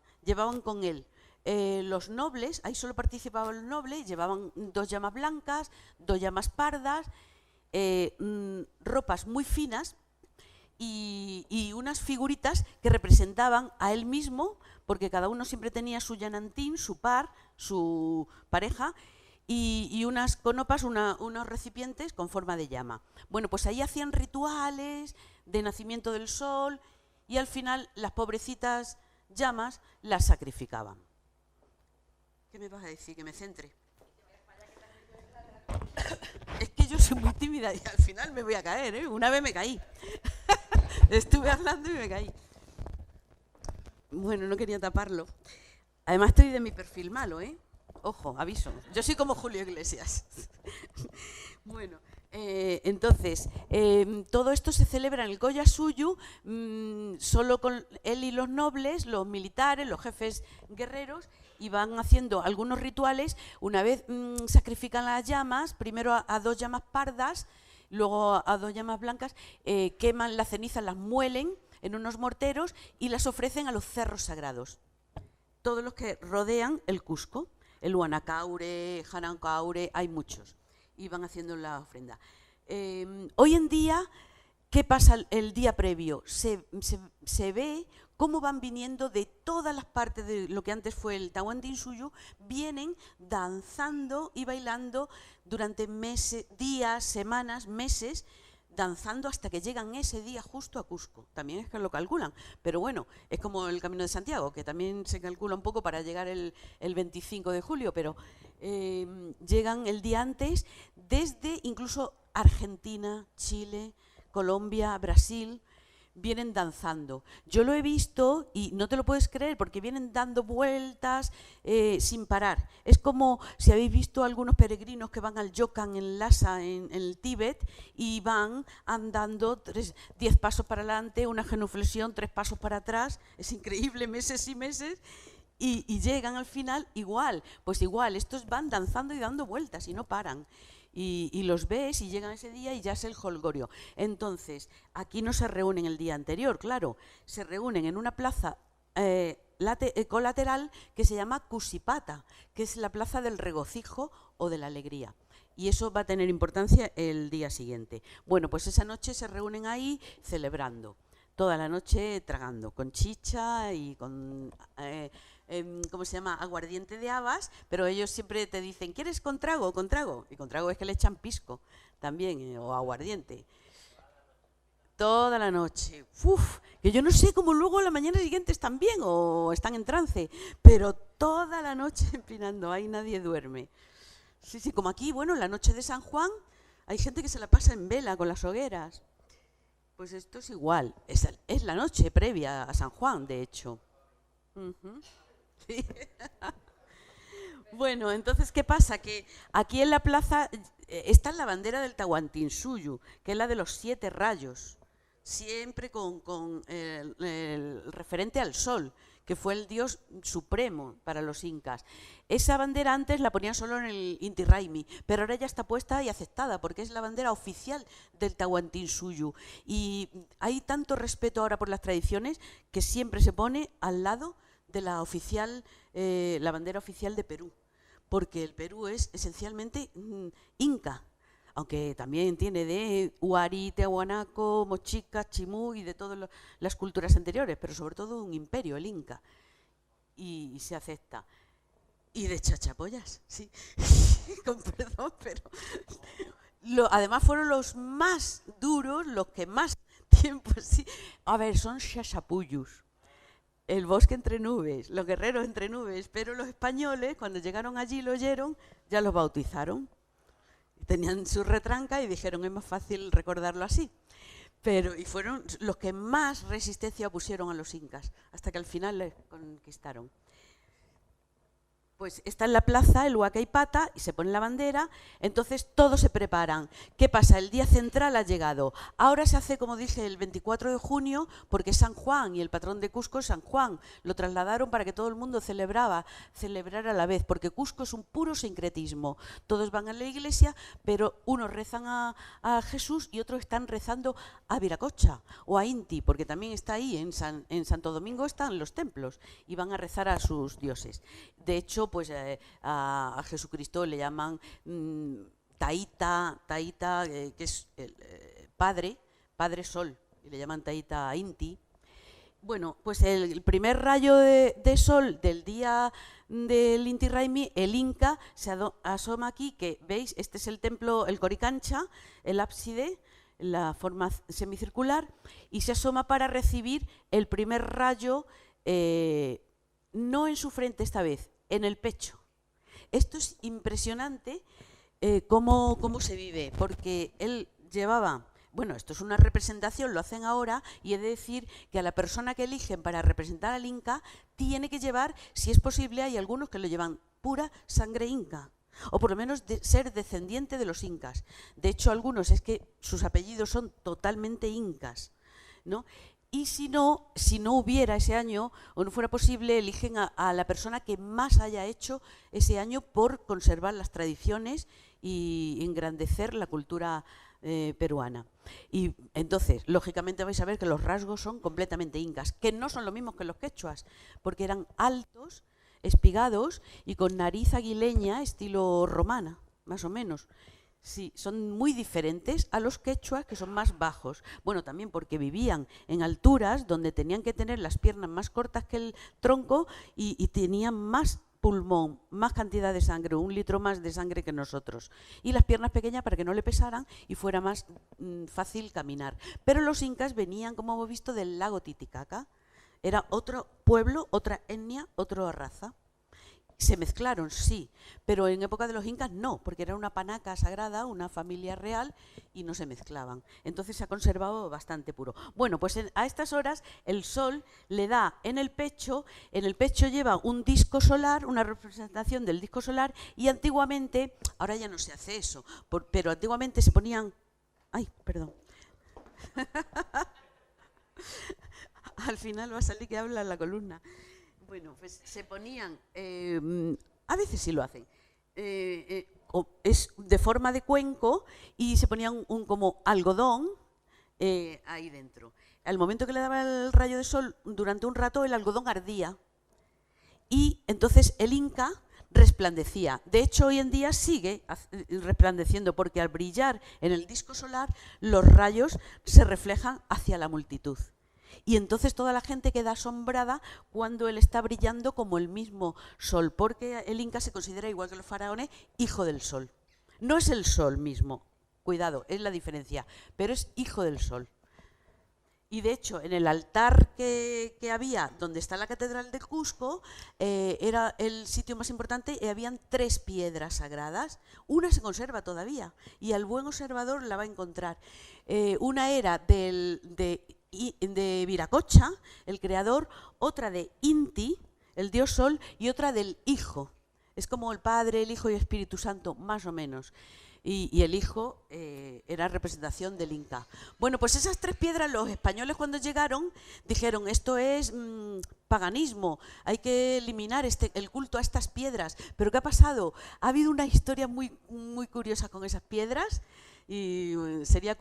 con él los nobles, ahí solo participaban los nobles, llevaban 2 llamas blancas, 2 llamas pardas, ropas muy finas y unas figuritas que representaban a él mismo, porque cada uno siempre tenía su yanantín, su par, su pareja, y unas conopas, unos recipientes con forma de llama. Bueno, pues ahí hacían rituales de nacimiento del sol y al final las pobrecitas llamas las sacrificaban. ¿Qué me vas a decir? Que me centre. Es que yo soy muy tímida y al final me voy a caer, ¿eh? Una vez me caí. Estuve hablando y me caí. Bueno, no quería taparlo. Además estoy de mi perfil malo, ¿eh? Ojo, aviso. Yo soy como Julio Iglesias. Bueno, entonces, todo esto se celebra en el Collasuyu, solo con él y los nobles, los militares, los jefes guerreros, y van haciendo algunos rituales. Una vez sacrifican las llamas, primero a 2 llamas pardas, luego a 2 llamas blancas, queman las cenizas, las muelen en unos morteros y las ofrecen a los cerros sagrados, todos los que rodean el Cusco, el Huanacaure, Janancaure, hay muchos, y van haciendo la ofrenda. Hoy en día ¿Qué pasa el día previo? Se ve cómo van viniendo de todas las partes de lo que antes fue el Tahuantinsuyo, vienen danzando y bailando durante meses, días, semanas, meses, danzando hasta que llegan ese día justo a Cusco. También es que lo calculan, pero bueno, es como el Camino de Santiago, que también se calcula un poco para llegar el 25 de julio, pero llegan el día antes desde incluso Argentina, Chile, Colombia, Brasil, vienen danzando. Yo lo he visto y no te lo puedes creer porque vienen dando vueltas sin parar. Es como si habéis visto algunos peregrinos que van al Yokan en Lhasa, en el Tíbet, y van andando 10 pasos para adelante, una genuflexión, 3 pasos para atrás. Es increíble, meses y meses. Y llegan al final igual. Pues igual, estos van danzando y dando vueltas y no paran. Y los ves y llegan ese día y ya es el jolgorio. Entonces, aquí no se reúnen el día anterior, claro, se reúnen en una plaza colateral que se llama Kusipata, que es la plaza del regocijo o de la alegría. Y eso va a tener importancia el día siguiente. Bueno, pues esa noche se reúnen ahí celebrando, toda la noche tragando, con chicha y con... ¿cómo se llama? Aguardiente de habas, pero ellos siempre te dicen, ¿quieres con trago? Con trago. Y con trago es que le echan pisco también, o aguardiente. Toda la noche. Uf, que yo no sé cómo luego a la mañana siguiente están bien o están en trance, pero toda la noche empinando, ahí nadie duerme. Sí, sí, como aquí, bueno, la noche de San Juan, hay gente que se la pasa en vela con las hogueras. Pues esto es igual, es la noche previa a San Juan, de hecho. Sí. Bueno, entonces, ¿qué pasa? Que aquí en la plaza está la bandera del Tahuantinsuyo, que es la de los 7 rayos, siempre con el referente al sol, que fue el dios supremo para los incas. Esa bandera antes la ponían solo en el Inti Raymi, pero ahora ya está puesta y aceptada, porque es la bandera oficial del Tahuantinsuyo. Y hay tanto respeto ahora por las tradiciones que siempre se pone al lado de la oficial, la bandera oficial de Perú, porque el Perú es esencialmente inca, aunque también tiene de Huari, Tiahuanaco, Mochica, Chimú y de todas las culturas anteriores, pero sobre todo un imperio, el inca, y se acepta. Y de chachapoyas, sí, con perdón, pero además fueron los más duros, los que más tiempo, sí. A ver, son chachapuyus. El bosque entre nubes, los guerreros entre nubes, pero los españoles, cuando llegaron allí y lo oyeron, ya los bautizaron. Tenían su retranca y dijeron, es más fácil recordarlo así. Y fueron los que más resistencia pusieron a los incas, hasta que al final les conquistaron. Pues está en la plaza el Huacaipata y se pone la bandera, entonces todos se preparan. ¿Qué pasa? El día central ha llegado. Ahora se hace, como dije, el 24 de junio, porque es San Juan y el patrón de Cusco es San Juan. Lo trasladaron para que todo el mundo celebrara a la vez, porque Cusco es un puro sincretismo. Todos van a la iglesia, pero unos rezan a Jesús y otros están rezando a Viracocha o a Inti, porque también está ahí, en Santo Domingo están los templos y van a rezar a sus dioses. De hecho, pues a Jesucristo le llaman Taita, que es el Padre Sol, y le llaman Taita Inti. Bueno, pues el primer rayo de sol del día del Inti Raymi, el Inca, se asoma aquí, que veis, este es el templo, el Coricancha, el ábside, la forma semicircular, y se asoma para recibir el primer rayo, no en su frente esta vez, en el pecho. Esto es impresionante cómo se vive, porque él llevaba, bueno, esto es una representación, lo hacen ahora, y he de decir que a la persona que eligen para representar al Inca tiene que llevar, si es posible, hay algunos que lo llevan pura sangre inca, o por lo menos ser descendiente de los incas. De hecho, algunos es que sus apellidos son totalmente incas, ¿no? Y si no hubiera ese año o no fuera posible, eligen a la persona que más haya hecho ese año por conservar las tradiciones y engrandecer la cultura peruana. Y entonces, lógicamente vais a ver que los rasgos son completamente incas, que no son lo mismos que los quechuas, porque eran altos, espigados y con nariz aguileña, estilo romana, más o menos. Sí, son muy diferentes a los quechuas, que son más bajos. Bueno, también porque vivían en alturas donde tenían que tener las piernas más cortas que el tronco y tenían más pulmón, más cantidad de sangre, 1 litro más de sangre que nosotros. Y las piernas pequeñas para que no le pesaran y fuera más fácil caminar. Pero los incas venían, como hemos visto, del lago Titicaca. Era otro pueblo, otra etnia, otra raza. Se mezclaron, sí, pero en época de los incas no, porque era una panaca sagrada, una familia real, y no se mezclaban. Entonces se ha conservado bastante puro. Bueno, pues a estas horas el sol le da en el pecho lleva un disco solar, una representación del disco solar, y antiguamente, ahora ya no se hace eso, pero antiguamente se ponían... Ay, perdón. Al final va a salir que habla la columna. Bueno, pues se ponían, a veces sí lo hacen, es de forma de cuenco y se ponían como algodón ahí dentro. Al momento que le daba el rayo de sol, durante un rato el algodón ardía y entonces el Inca resplandecía. De hecho, hoy en día sigue resplandeciendo porque al brillar en el disco solar los rayos se reflejan hacia la multitud. Y entonces toda la gente queda asombrada cuando él está brillando como el mismo sol, porque el Inca se considera, igual que los faraones, hijo del sol. No es el sol mismo, cuidado, es la diferencia, pero es hijo del sol. Y de hecho, en el altar que había, donde está la Catedral de Cusco, era el sitio más importante y habían 3 piedras sagradas. Una se conserva todavía y al buen observador la va a encontrar. Una era de Viracocha, el creador, otra de Inti, el dios sol, y otra del Hijo. Es como el Padre, el Hijo y el Espíritu Santo, más o menos. Y el Hijo era representación del Inca. Bueno, pues esas 3 piedras, los españoles cuando llegaron dijeron, esto es paganismo, hay que eliminar el culto a estas piedras. ¿Pero qué ha pasado? Ha habido una historia muy, muy curiosa con esas piedras, y sería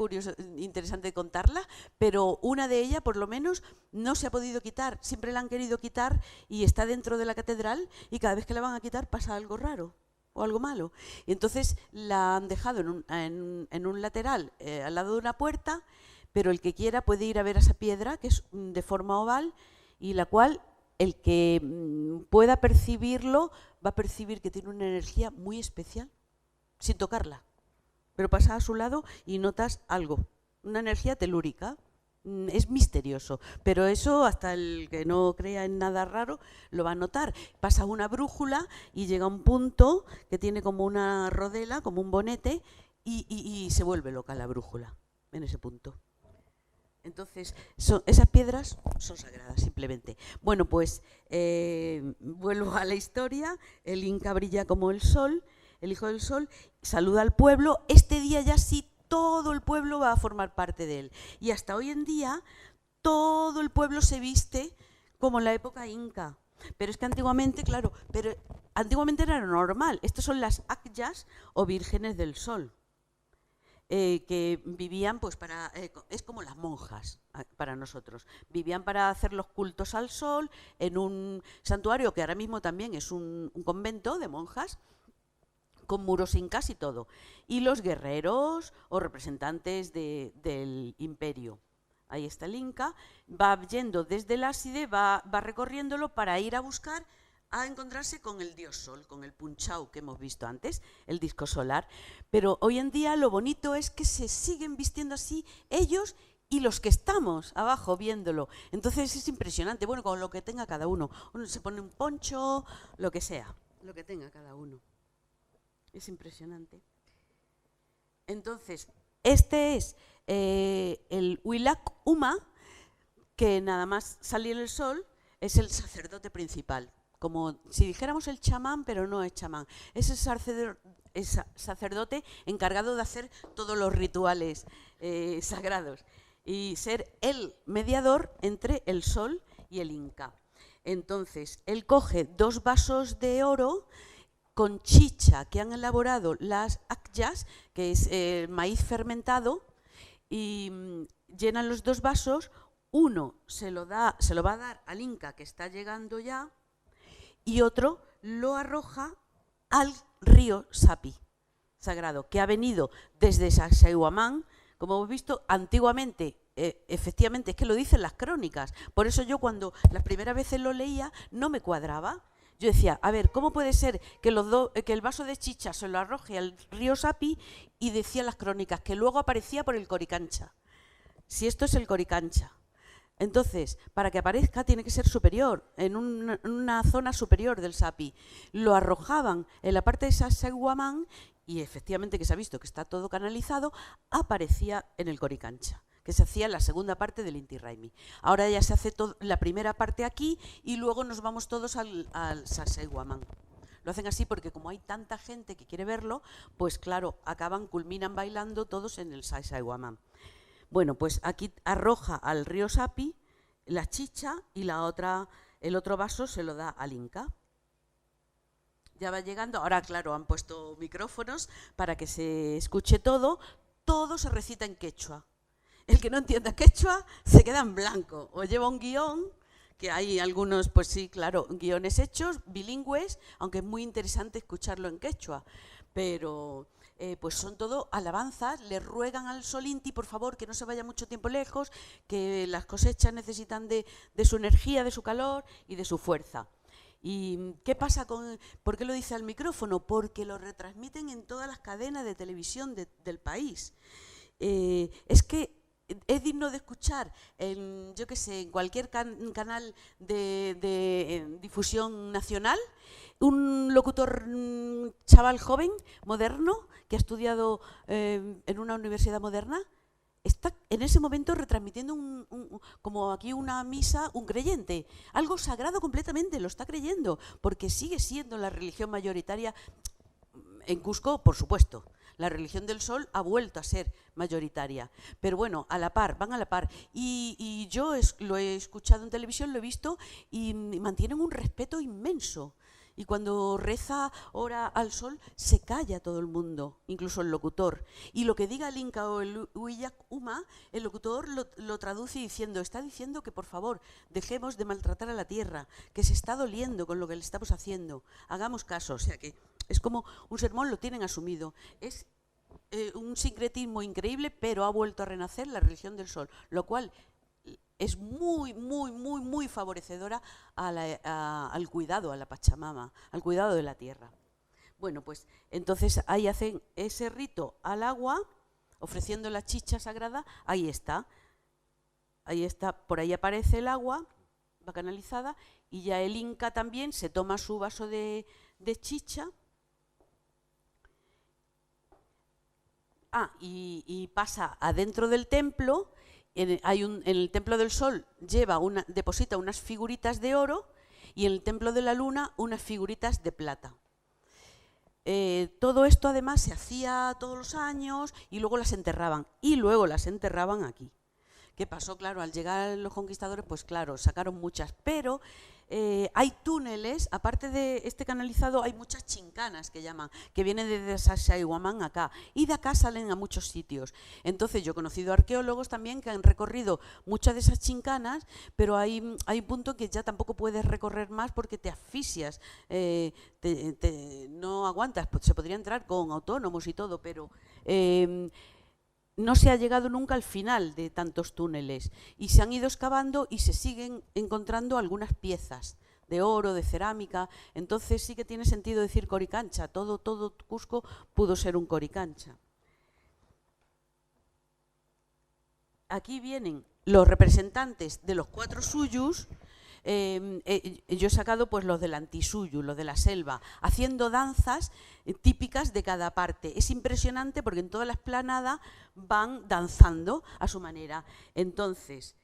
interesante contarla, pero una de ellas, por lo menos, no se ha podido quitar. Siempre la han querido quitar y está dentro de la catedral, y cada vez que la van a quitar pasa algo raro o algo malo. Y entonces la han dejado en un lateral, al lado de una puerta, pero el que quiera puede ir a ver esa piedra, que es de forma oval, y la cual el que pueda percibirlo va a percibir que tiene una energía muy especial, sin tocarla. Pero pasas a su lado y notas algo, una energía telúrica. Es misterioso, pero eso hasta el que no crea en nada raro lo va a notar. Pasa una brújula y llega a un punto que tiene como una rodela, como un bonete, y se vuelve loca la brújula en ese punto. Entonces, esas piedras son sagradas, simplemente. Bueno, pues vuelvo a la historia. El Inca brilla como el sol, el hijo del sol, saluda al pueblo. Este día ya sí todo el pueblo va a formar parte de él. Y hasta hoy en día todo el pueblo se viste como en la época inca. Pero es que antiguamente, claro, pero antiguamente era normal. Estas son las akyas o vírgenes del sol, que vivían pues para... es como las monjas para nosotros. Vivían para hacer los cultos al sol en un santuario que ahora mismo también es un convento de monjas, con muros incas y todo. Y los guerreros o representantes del imperio. Ahí está el Inca, va yendo desde el Áside, va recorriéndolo para ir a buscar, a encontrarse con el dios sol, con el Punchau que hemos visto antes, el disco solar. Pero hoy en día lo bonito es que se siguen vistiendo así ellos y los que estamos abajo viéndolo. Entonces es impresionante, bueno, con lo que tenga cada uno. Uno se pone un poncho, lo que sea, lo que tenga cada uno. Es impresionante. Entonces, este es el Huilac Uma, que nada más salir el sol, es el sacerdote principal. Como si dijéramos el chamán, pero no es chamán. Es el sacerdote encargado de hacer todos los rituales sagrados y ser el mediador entre el sol y el Inca. Entonces, él coge 2 vasos de oro con chicha que han elaborado las akyas, que es maíz fermentado, y llenan los 2 vasos. Uno se lo va a dar al Inca que está llegando ya, y otro lo arroja al río Sapi. sagrado, que ha venido desde Sacsayhuamán, como hemos visto, antiguamente, efectivamente, es que lo dicen las crónicas. Por eso yo cuando las primeras veces lo leía no me cuadraba. Yo decía, a ver, ¿cómo puede ser que, que el vaso de chicha se lo arroje al río Sapi? Y decían las crónicas que luego aparecía por el Coricancha. Si esto es el Coricancha. Entonces, para que aparezca tiene que ser superior, en una zona superior del Sapi. Lo arrojaban en la parte de Sacsayhuamán y efectivamente, que se ha visto que está todo canalizado, aparecía en el Coricancha, que se hacía la segunda parte del Inti Raymi. Ahora ya se hace la primera parte aquí y luego nos vamos todos al Sacsayhuamán. Lo hacen así porque como hay tanta gente que quiere verlo, pues claro, culminan bailando todos en el Sacsayhuamán. Bueno, pues aquí arroja al río Sapi la chicha y el otro vaso se lo da al Inca. Ya va llegando, ahora claro, han puesto micrófonos para que se escuche todo se recita en quechua. El que no entienda quechua se queda en blanco o lleva un guión, que hay algunos, pues sí, claro, guiones hechos, bilingües, aunque es muy interesante escucharlo en quechua, pero pues son todo alabanzas, le ruegan al Sol Inti, por favor, que no se vaya mucho tiempo lejos, que las cosechas necesitan de su energía, de su calor y de su fuerza. ¿Y qué pasa por qué lo dice al micrófono? Porque lo retransmiten en todas las cadenas de televisión del país. Es que es digno de escuchar yo qué sé, en cualquier canal de difusión nacional, un locutor chaval joven, moderno, que ha estudiado en una universidad moderna, está en ese momento retransmitiendo como aquí una misa, un creyente, algo sagrado completamente, lo está creyendo, porque sigue siendo la religión mayoritaria en Cusco, por supuesto. La religión del sol ha vuelto a ser mayoritaria, pero bueno, a la par, van a la par. Y yo lo he escuchado en televisión, lo he visto y mantienen un respeto inmenso. Y cuando reza ora al sol, se calla todo el mundo, incluso el locutor. Y lo que diga el Inca o el Huillac Uma, el locutor lo traduce diciendo, está diciendo que por favor dejemos de maltratar a la tierra, que se está doliendo con lo que le estamos haciendo, hagamos caso. O sea que es como un sermón, lo tienen asumido. Es un sincretismo increíble, pero ha vuelto a renacer la religión del sol, lo cual es muy, muy, muy, muy favorecedora al cuidado, a la Pachamama, al cuidado de la tierra. Bueno, pues entonces ahí hacen ese rito al agua, ofreciendo la chicha sagrada, ahí está, por ahí aparece el agua, va canalizada, y ya el Inca también se toma su vaso de chicha. Y pasa adentro del templo. En el Templo del Sol deposita unas figuritas de oro y en el Templo de la Luna unas figuritas de plata. Todo esto además se hacía todos los años y luego las enterraban. Y luego las enterraban aquí. ¿Qué pasó? Claro, al llegar los conquistadores, pues claro, sacaron muchas, pero hay túneles, aparte de este canalizado, hay muchas chincanas que llaman, que vienen desde Sacsayhuamán acá, y de acá salen a muchos sitios. Entonces yo he conocido arqueólogos también que han recorrido muchas de esas chincanas, pero hay un punto que ya tampoco puedes recorrer más porque te asfixias, no aguantas. Se podría entrar con autónomos y todo, pero no se ha llegado nunca al final de tantos túneles y se han ido excavando y se siguen encontrando algunas piezas de oro, de cerámica. Entonces sí que tiene sentido decir Coricancha, todo Cusco pudo ser un Coricancha. Aquí vienen los representantes de los 4 suyus. Yo he sacado pues los del Antisuyu, los de la selva, haciendo danzas típicas de cada parte. Es impresionante porque en toda la explanada van danzando a su manera. Entonces,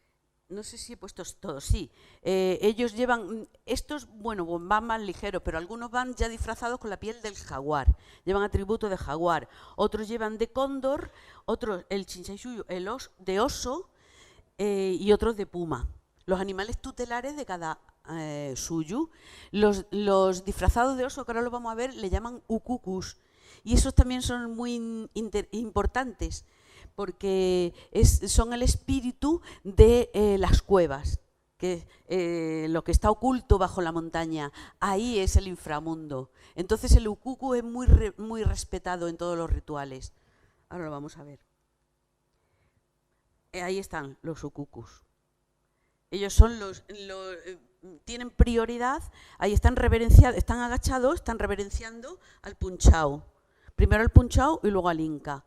no sé si he puesto todos, sí. Ellos llevan, estos, bueno, van más ligeros, pero algunos van ya disfrazados con la piel del jaguar, llevan atributo de jaguar. Otros llevan de cóndor, otros, el Chinchaysuyu, de oso y otros de puma. Los animales tutelares de cada suyu. Los disfrazados de oso, que ahora lo vamos a ver, le llaman ukukus. Y esos también son muy importantes, porque son el espíritu de las cuevas, que lo que está oculto bajo la montaña, ahí es el inframundo. Entonces el ukuku es muy respetado en todos los rituales. Ahora lo vamos a ver. Ahí están los ukukus. Ellos son tienen prioridad, ahí están reverenciados, están agachados, están reverenciando al punchao. Primero al punchao y luego al inca.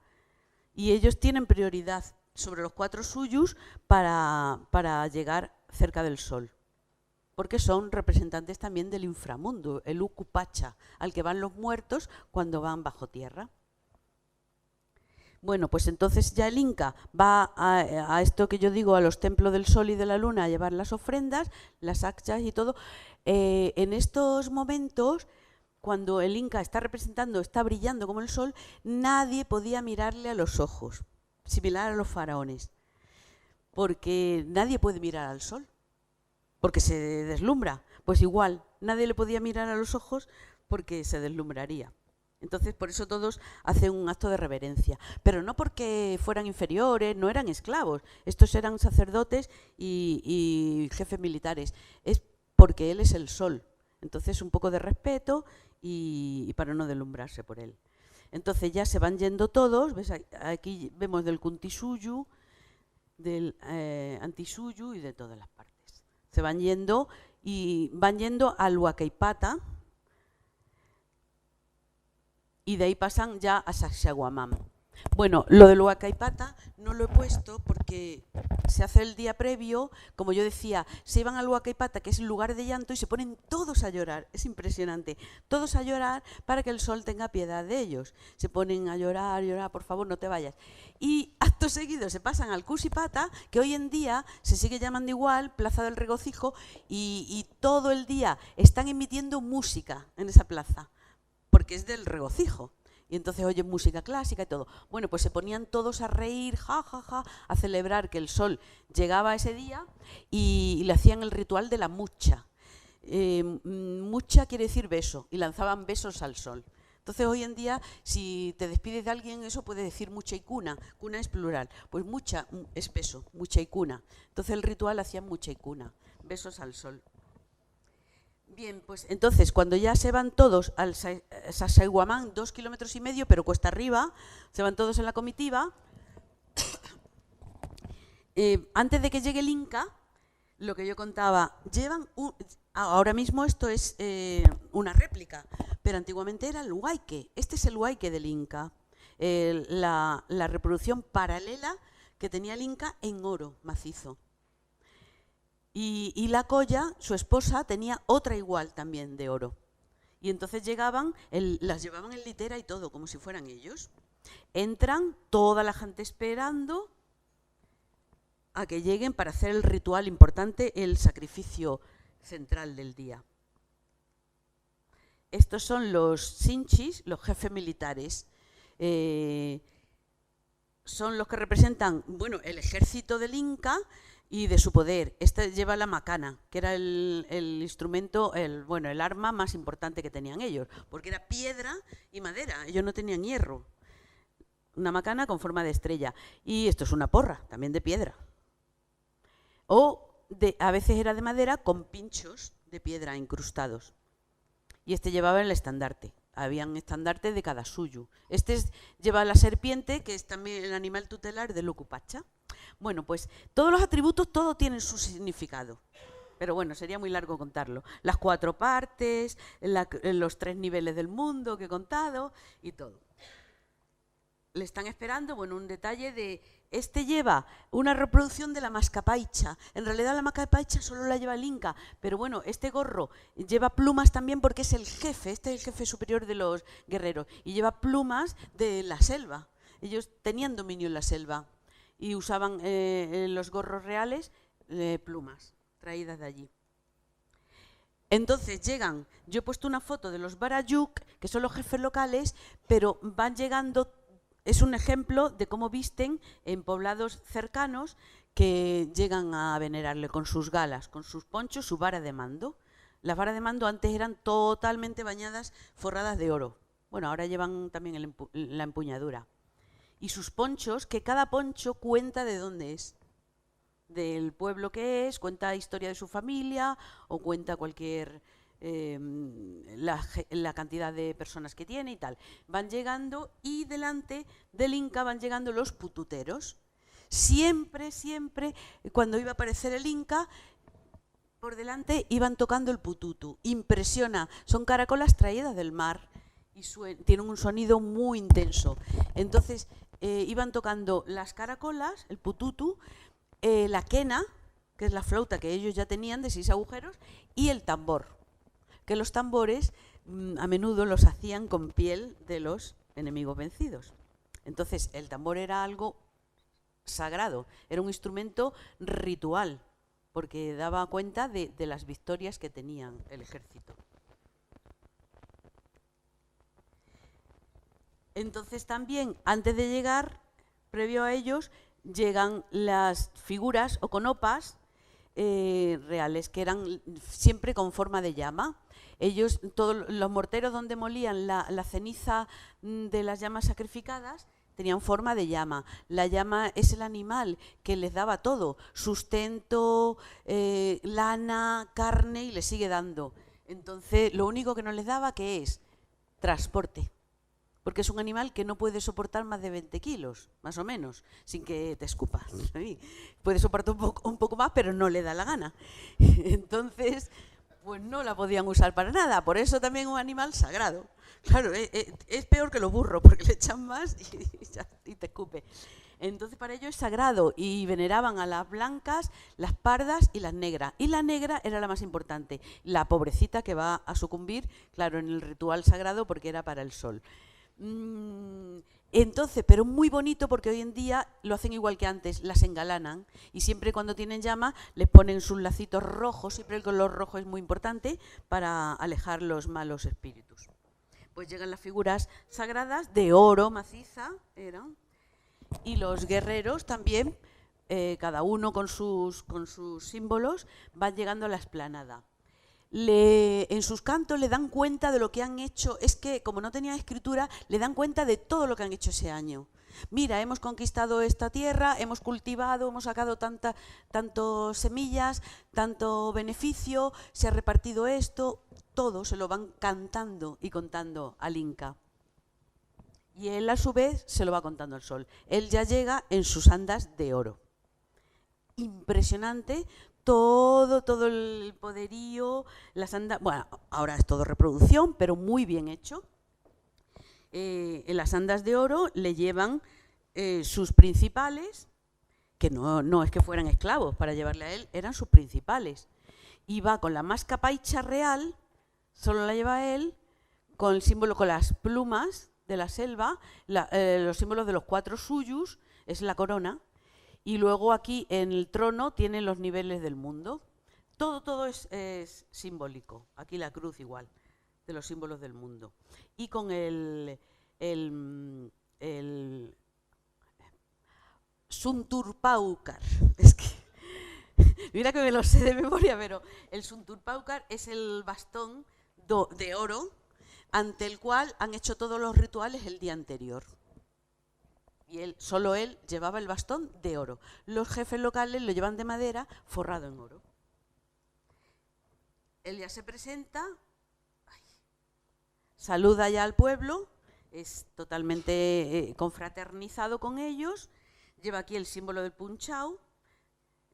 Y ellos tienen prioridad sobre los 4 suyus para llegar cerca del sol. Porque son representantes también del inframundo, el Ucupacha, al que van los muertos cuando van bajo tierra. Bueno, pues entonces ya el Inca va a esto que yo digo, a los templos del sol y de la luna, a llevar las ofrendas, las akshas y todo. En estos momentos, cuando el Inca está representando, está brillando como el sol, nadie podía mirarle a los ojos, similar a los faraones, porque nadie puede mirar al sol, porque se deslumbra. Pues igual, nadie le podía mirar a los ojos porque se deslumbraría. Entonces, por eso todos hacen un acto de reverencia. Pero no porque fueran inferiores, no eran esclavos. Estos eran sacerdotes y jefes militares. Es porque él es el sol. Entonces, un poco de respeto y para no deslumbrarse por él. Entonces, ya se van yendo todos. ¿Ves? Aquí vemos del Kuntisuyu, del Antisuyu y de todas las partes. Se van yendo y van yendo al Huacaipata. Y de ahí pasan ya a Sacsayhuamán. Bueno, lo del Huacaipata no lo he puesto porque se hace el día previo, como yo decía, se iban al Huacaipata, que es el lugar de llanto, y se ponen todos a llorar. Es impresionante. Todos a llorar para que el sol tenga piedad de ellos. Se ponen a llorar, por favor, no te vayas. Y acto seguido se pasan al Cusipata, que hoy en día se sigue llamando igual, Plaza del Regocijo, y todo el día están emitiendo música en esa plaza, porque es del regocijo, y entonces oyen música clásica y todo. Bueno, pues se ponían todos a reír, a celebrar que el sol llegaba ese día y le hacían el ritual de la mucha. Mucha quiere decir beso, y lanzaban besos al sol. Entonces hoy en día, si te despides de alguien, eso puede decir mucha y cuna. Cuna es plural, pues mucha es beso, mucha y cuna. Entonces el ritual hacían mucha y cuna, besos al sol. Bien, pues entonces cuando ya se van todos al Sacsayhuamán, 2,5 kilómetros, pero cuesta arriba, se van todos en la comitiva. Antes de que llegue el Inca, lo que yo contaba, ahora mismo esto es una réplica, pero antiguamente era el huayque. Este es el huayque del Inca, la reproducción paralela que tenía el Inca en oro macizo. Y la Colla, su esposa, tenía otra igual también de oro. Y entonces las llevaban en litera y todo, como si fueran ellos. Entran, toda la gente esperando a que lleguen para hacer el ritual importante, el sacrificio central del día. Estos son los sinchis, los jefes militares. Son los que representan, bueno, el ejército del Inca y de su poder. Este lleva la macana, que era el instrumento, el arma más importante que tenían ellos, porque era piedra y madera, ellos no tenían hierro. Una macana con forma de estrella. Y esto es una porra, también de piedra. A veces era de madera con pinchos de piedra incrustados. Y este llevaba el estandarte. Habían estandartes de cada suyo. Lleva la serpiente, que es también el animal tutelar del Ucupacha. Bueno, pues todos los atributos, todos tienen su significado. Pero bueno, sería muy largo contarlo. Las 4 partes, los 3 niveles del mundo que he contado y todo. Le están esperando, bueno, un detalle de... lleva una reproducción de la mascapaicha. En realidad la mascapaicha solo la lleva el Inca, pero bueno, este gorro lleva plumas también porque es el jefe, este es el jefe superior de los guerreros, y lleva plumas de la selva. Ellos tenían dominio en la selva y usaban los gorros reales plumas traídas de allí. Entonces llegan, yo he puesto una foto de los Barayuk, que son los jefes locales, pero van llegando. Es un ejemplo de cómo visten en poblados cercanos que llegan a venerarle con sus galas, con sus ponchos, su vara de mando. Las varas de mando antes eran totalmente bañadas, forradas de oro. Bueno, ahora llevan también la empuñadura. Y sus ponchos, que cada poncho cuenta de dónde es. del pueblo que es, cuenta historia de su familia o cuenta cualquier la cantidad de personas que tiene y tal. Van llegando y delante del Inca van llegando los pututeros. Siempre, cuando iba a aparecer el Inca, por delante iban tocando el pututu. Impresiona, son caracolas traídas del mar y tienen un sonido muy intenso. Entonces iban tocando las caracolas, el pututu, la quena, que es la flauta que ellos ya tenían de 6 agujeros, y el tambor, que los tambores a menudo los hacían con piel de los enemigos vencidos. Entonces el tambor era algo sagrado, era un instrumento ritual, porque daba cuenta de las victorias que tenían el ejército. Entonces también, antes de llegar, previo a ellos, llegan las figuras o conopas reales, que eran siempre con forma de llama. Ellos, todos los morteros donde molían la ceniza de las llamas sacrificadas, tenían forma de llama. La llama es el animal que les daba todo, sustento, lana, carne, y les sigue dando. Entonces, lo único que no les daba, ¿qué es? Transporte. Porque es un animal que no puede soportar más de 20 kilos, más o menos, sin que te escupas. Puede soportar un poco más, pero no le da la gana. Entonces, pues no la podían usar para nada. Por eso también un animal sagrado. Claro, es peor que los burros, porque le echan más y te escupe. Entonces para ellos es sagrado y veneraban a las blancas, las pardas y las negras. Y la negra era la más importante, la pobrecita que va a sucumbir, claro, en el ritual sagrado porque era para el sol. Entonces, pero muy bonito porque hoy en día lo hacen igual que antes, las engalanan y siempre cuando tienen llama les ponen sus lacitos rojos, siempre el color rojo es muy importante para alejar los malos espíritus. Pues llegan las figuras sagradas de oro maciza, eran, y los guerreros también, cada uno con sus símbolos, van llegando a la explanada. En sus cantos le dan cuenta de lo que han hecho, es que como no tenían escritura, le dan cuenta de todo lo que han hecho ese año. Mira, hemos conquistado esta tierra, hemos cultivado, hemos sacado tantas semillas, tanto beneficio, se ha repartido esto, todo se lo van cantando y contando al Inca. Y él a su vez se lo va contando al sol. Él ya llega en sus andas de oro. Impresionante. Todo el poderío, las andas, bueno, ahora es todo reproducción, pero muy bien hecho. En las andas de oro le llevan sus principales, que no es que fueran esclavos para llevarle a él, eran sus principales. Y va con la más capaicha real, solo la lleva él, con el símbolo, con las plumas de la selva, los símbolos de los 4 suyus, es la corona. Y luego aquí en el trono tiene los niveles del mundo. Todo es simbólico. Aquí la cruz igual, de los símbolos del mundo. Y con el Sunturpaukar. Es que, mira que me lo sé de memoria, pero el Sunturpaukar es el bastón de oro ante el cual han hecho todos los rituales el día anterior. Y solo él llevaba el bastón de oro. Los jefes locales lo llevan de madera forrado en oro. Él ya se presenta, saluda ya al pueblo, es totalmente confraternizado con ellos, lleva aquí el símbolo del punchau,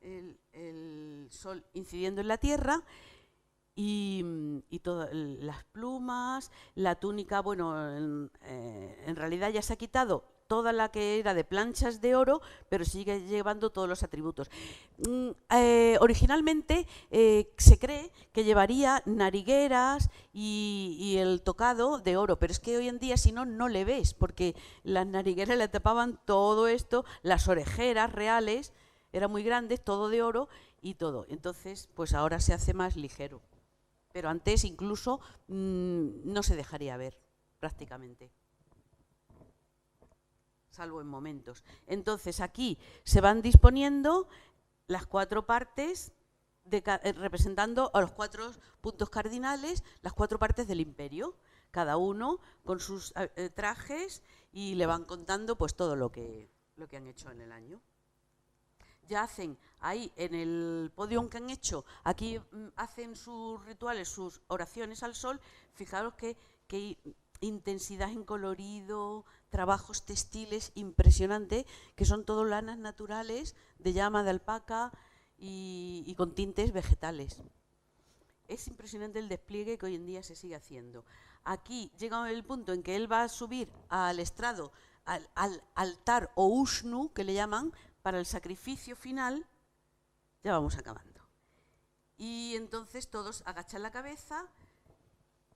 el sol incidiendo en la tierra, y todas las plumas, la túnica, bueno, en realidad ya se ha quitado toda la que era de planchas de oro, pero sigue llevando todos los atributos. Originalmente se cree que llevaría narigueras y el tocado de oro, pero es que hoy en día si no, no le ves, porque las narigueras le tapaban todo esto, las orejeras reales eran muy grandes, todo de oro y todo. Entonces, pues ahora se hace más ligero, pero antes incluso no se dejaría ver prácticamente, salvo en momentos. Entonces aquí se van disponiendo las 4 partes, representando a los 4 puntos cardinales, las 4 partes del imperio, cada uno con sus trajes, y le van contando pues todo lo que han hecho en el año. ya hacen ahí en el podio que han hecho, aquí hacen sus rituales, sus oraciones al sol. Fijaros que intensidad en colorido, trabajos textiles impresionantes, que son todo lanas naturales de llama, de alpaca y con tintes vegetales. Es impresionante el despliegue que hoy en día se sigue haciendo. Aquí llega el punto en que él va a subir al estrado, al altar o Ushnu, que le llaman, para el sacrificio final. Ya vamos acabando. Y entonces todos agachan la cabeza,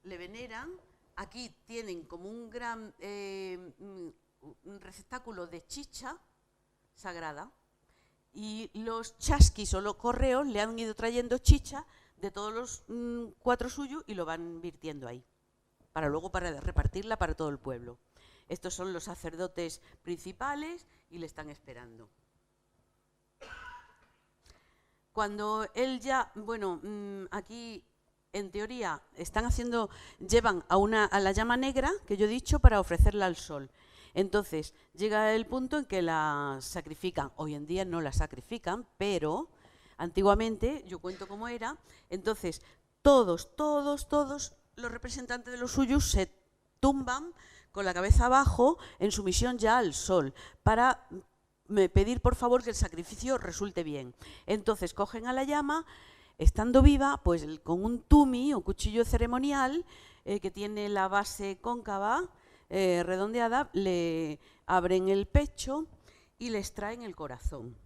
le veneran. Aquí tienen como un gran un receptáculo de chicha sagrada, y los chasquis o los correos le han ido trayendo chicha de todos los cuatro suyos y lo van virtiendo ahí, para luego para repartirla para todo el pueblo. Estos son los sacerdotes principales y le están esperando. Cuando él ya, bueno, aquí en teoría están haciendo, llevan a la llama negra que yo he dicho para ofrecerla al sol. Entonces llega el punto en que la sacrifican. Hoy en día no la sacrifican, pero antiguamente, yo cuento cómo era, entonces todos los representantes de los suyos se tumban con la cabeza abajo en sumisión ya al sol para pedir por favor que el sacrificio resulte bien. Entonces cogen a la llama, estando viva, pues con un tumi o cuchillo ceremonial que tiene la base cóncava, redondeada, le abren el pecho y le extraen el corazón.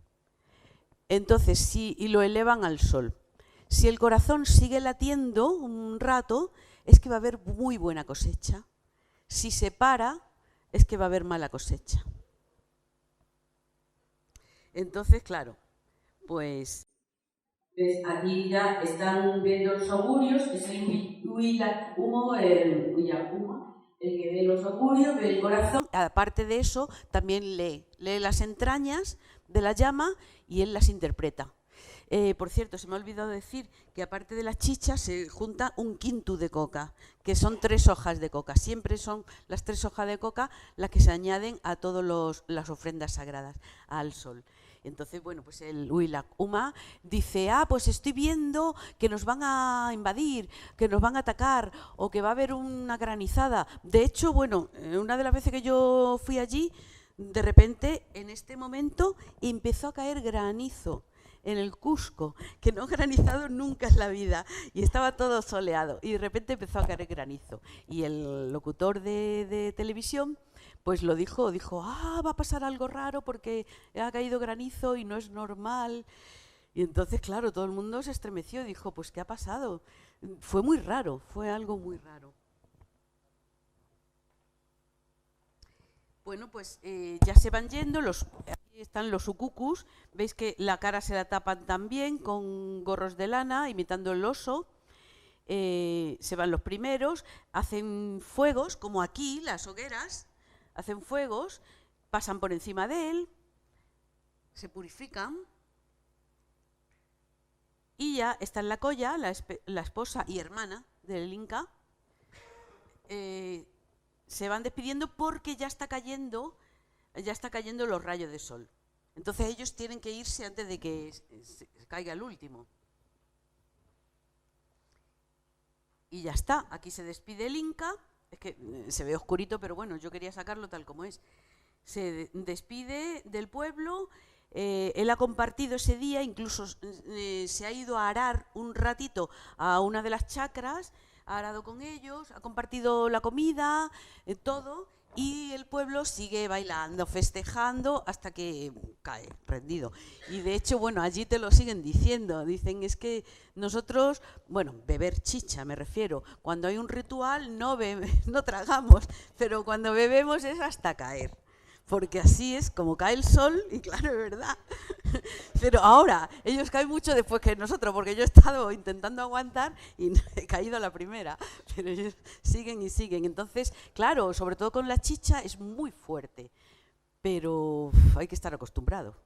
Entonces, y lo elevan al sol. Si el corazón sigue latiendo un rato, es que va a haber muy buena cosecha. Si se para, es que va a haber mala cosecha. Entonces, claro, pues aquí ya están viendo los augurios, es el Uilak Humo, el que ve los augurios, ve el corazón. Aparte de eso, también lee las entrañas de la llama y él las interpreta. Por cierto, se me ha olvidado decir que aparte de la chicha se junta un quintu de coca, que son 3 hojas de coca. Siempre son las 3 hojas de coca las que se añaden a todas las ofrendas sagradas al sol. Entonces, bueno, pues el Uilak Uma dice, pues estoy viendo que nos van a invadir, que nos van a atacar o que va a haber una granizada. De hecho, bueno, una de las veces que yo fui allí, de repente, en este momento, empezó a caer granizo en el Cusco, que no ha granizado nunca en la vida, y estaba todo soleado, y de repente empezó a caer granizo. Y el locutor de televisión pues lo dijo, va a pasar algo raro porque ha caído granizo y no es normal. Y entonces, claro, todo el mundo se estremeció y dijo, pues ¿qué ha pasado? Fue muy raro, fue algo muy raro. Bueno, pues ya se van yendo, aquí están los ukukus, veis que la cara se la tapan también con gorros de lana, imitando el oso. Se van los primeros, hacen fuegos, como aquí, las hogueras, hacen fuegos, pasan por encima de él, se purifican, y ya está en la colla, la esposa y hermana del Inca, se van despidiendo porque ya está cayendo los rayos de sol. Entonces ellos tienen que irse antes de que se caiga el último. Y ya está, aquí se despide el Inca, es que se ve oscurito, pero bueno, yo quería sacarlo tal como es. Se despide del pueblo, él ha compartido ese día, incluso se ha ido a arar un ratito a una de las chacras, ha arado con ellos, ha compartido la comida, todo, y el pueblo sigue bailando, festejando hasta que cae rendido. Y de hecho, bueno, allí te lo siguen diciendo, dicen, es que nosotros, bueno, beber chicha me refiero, cuando hay un ritual no tragamos, pero cuando bebemos es hasta caer. Porque así es como cae el sol, y claro, es verdad. Pero ahora, ellos caen mucho después que nosotros, porque yo he estado intentando aguantar y no he caído a la primera. Pero ellos siguen y siguen. Entonces, claro, sobre todo con la chicha es muy fuerte. Pero hay que estar acostumbrado.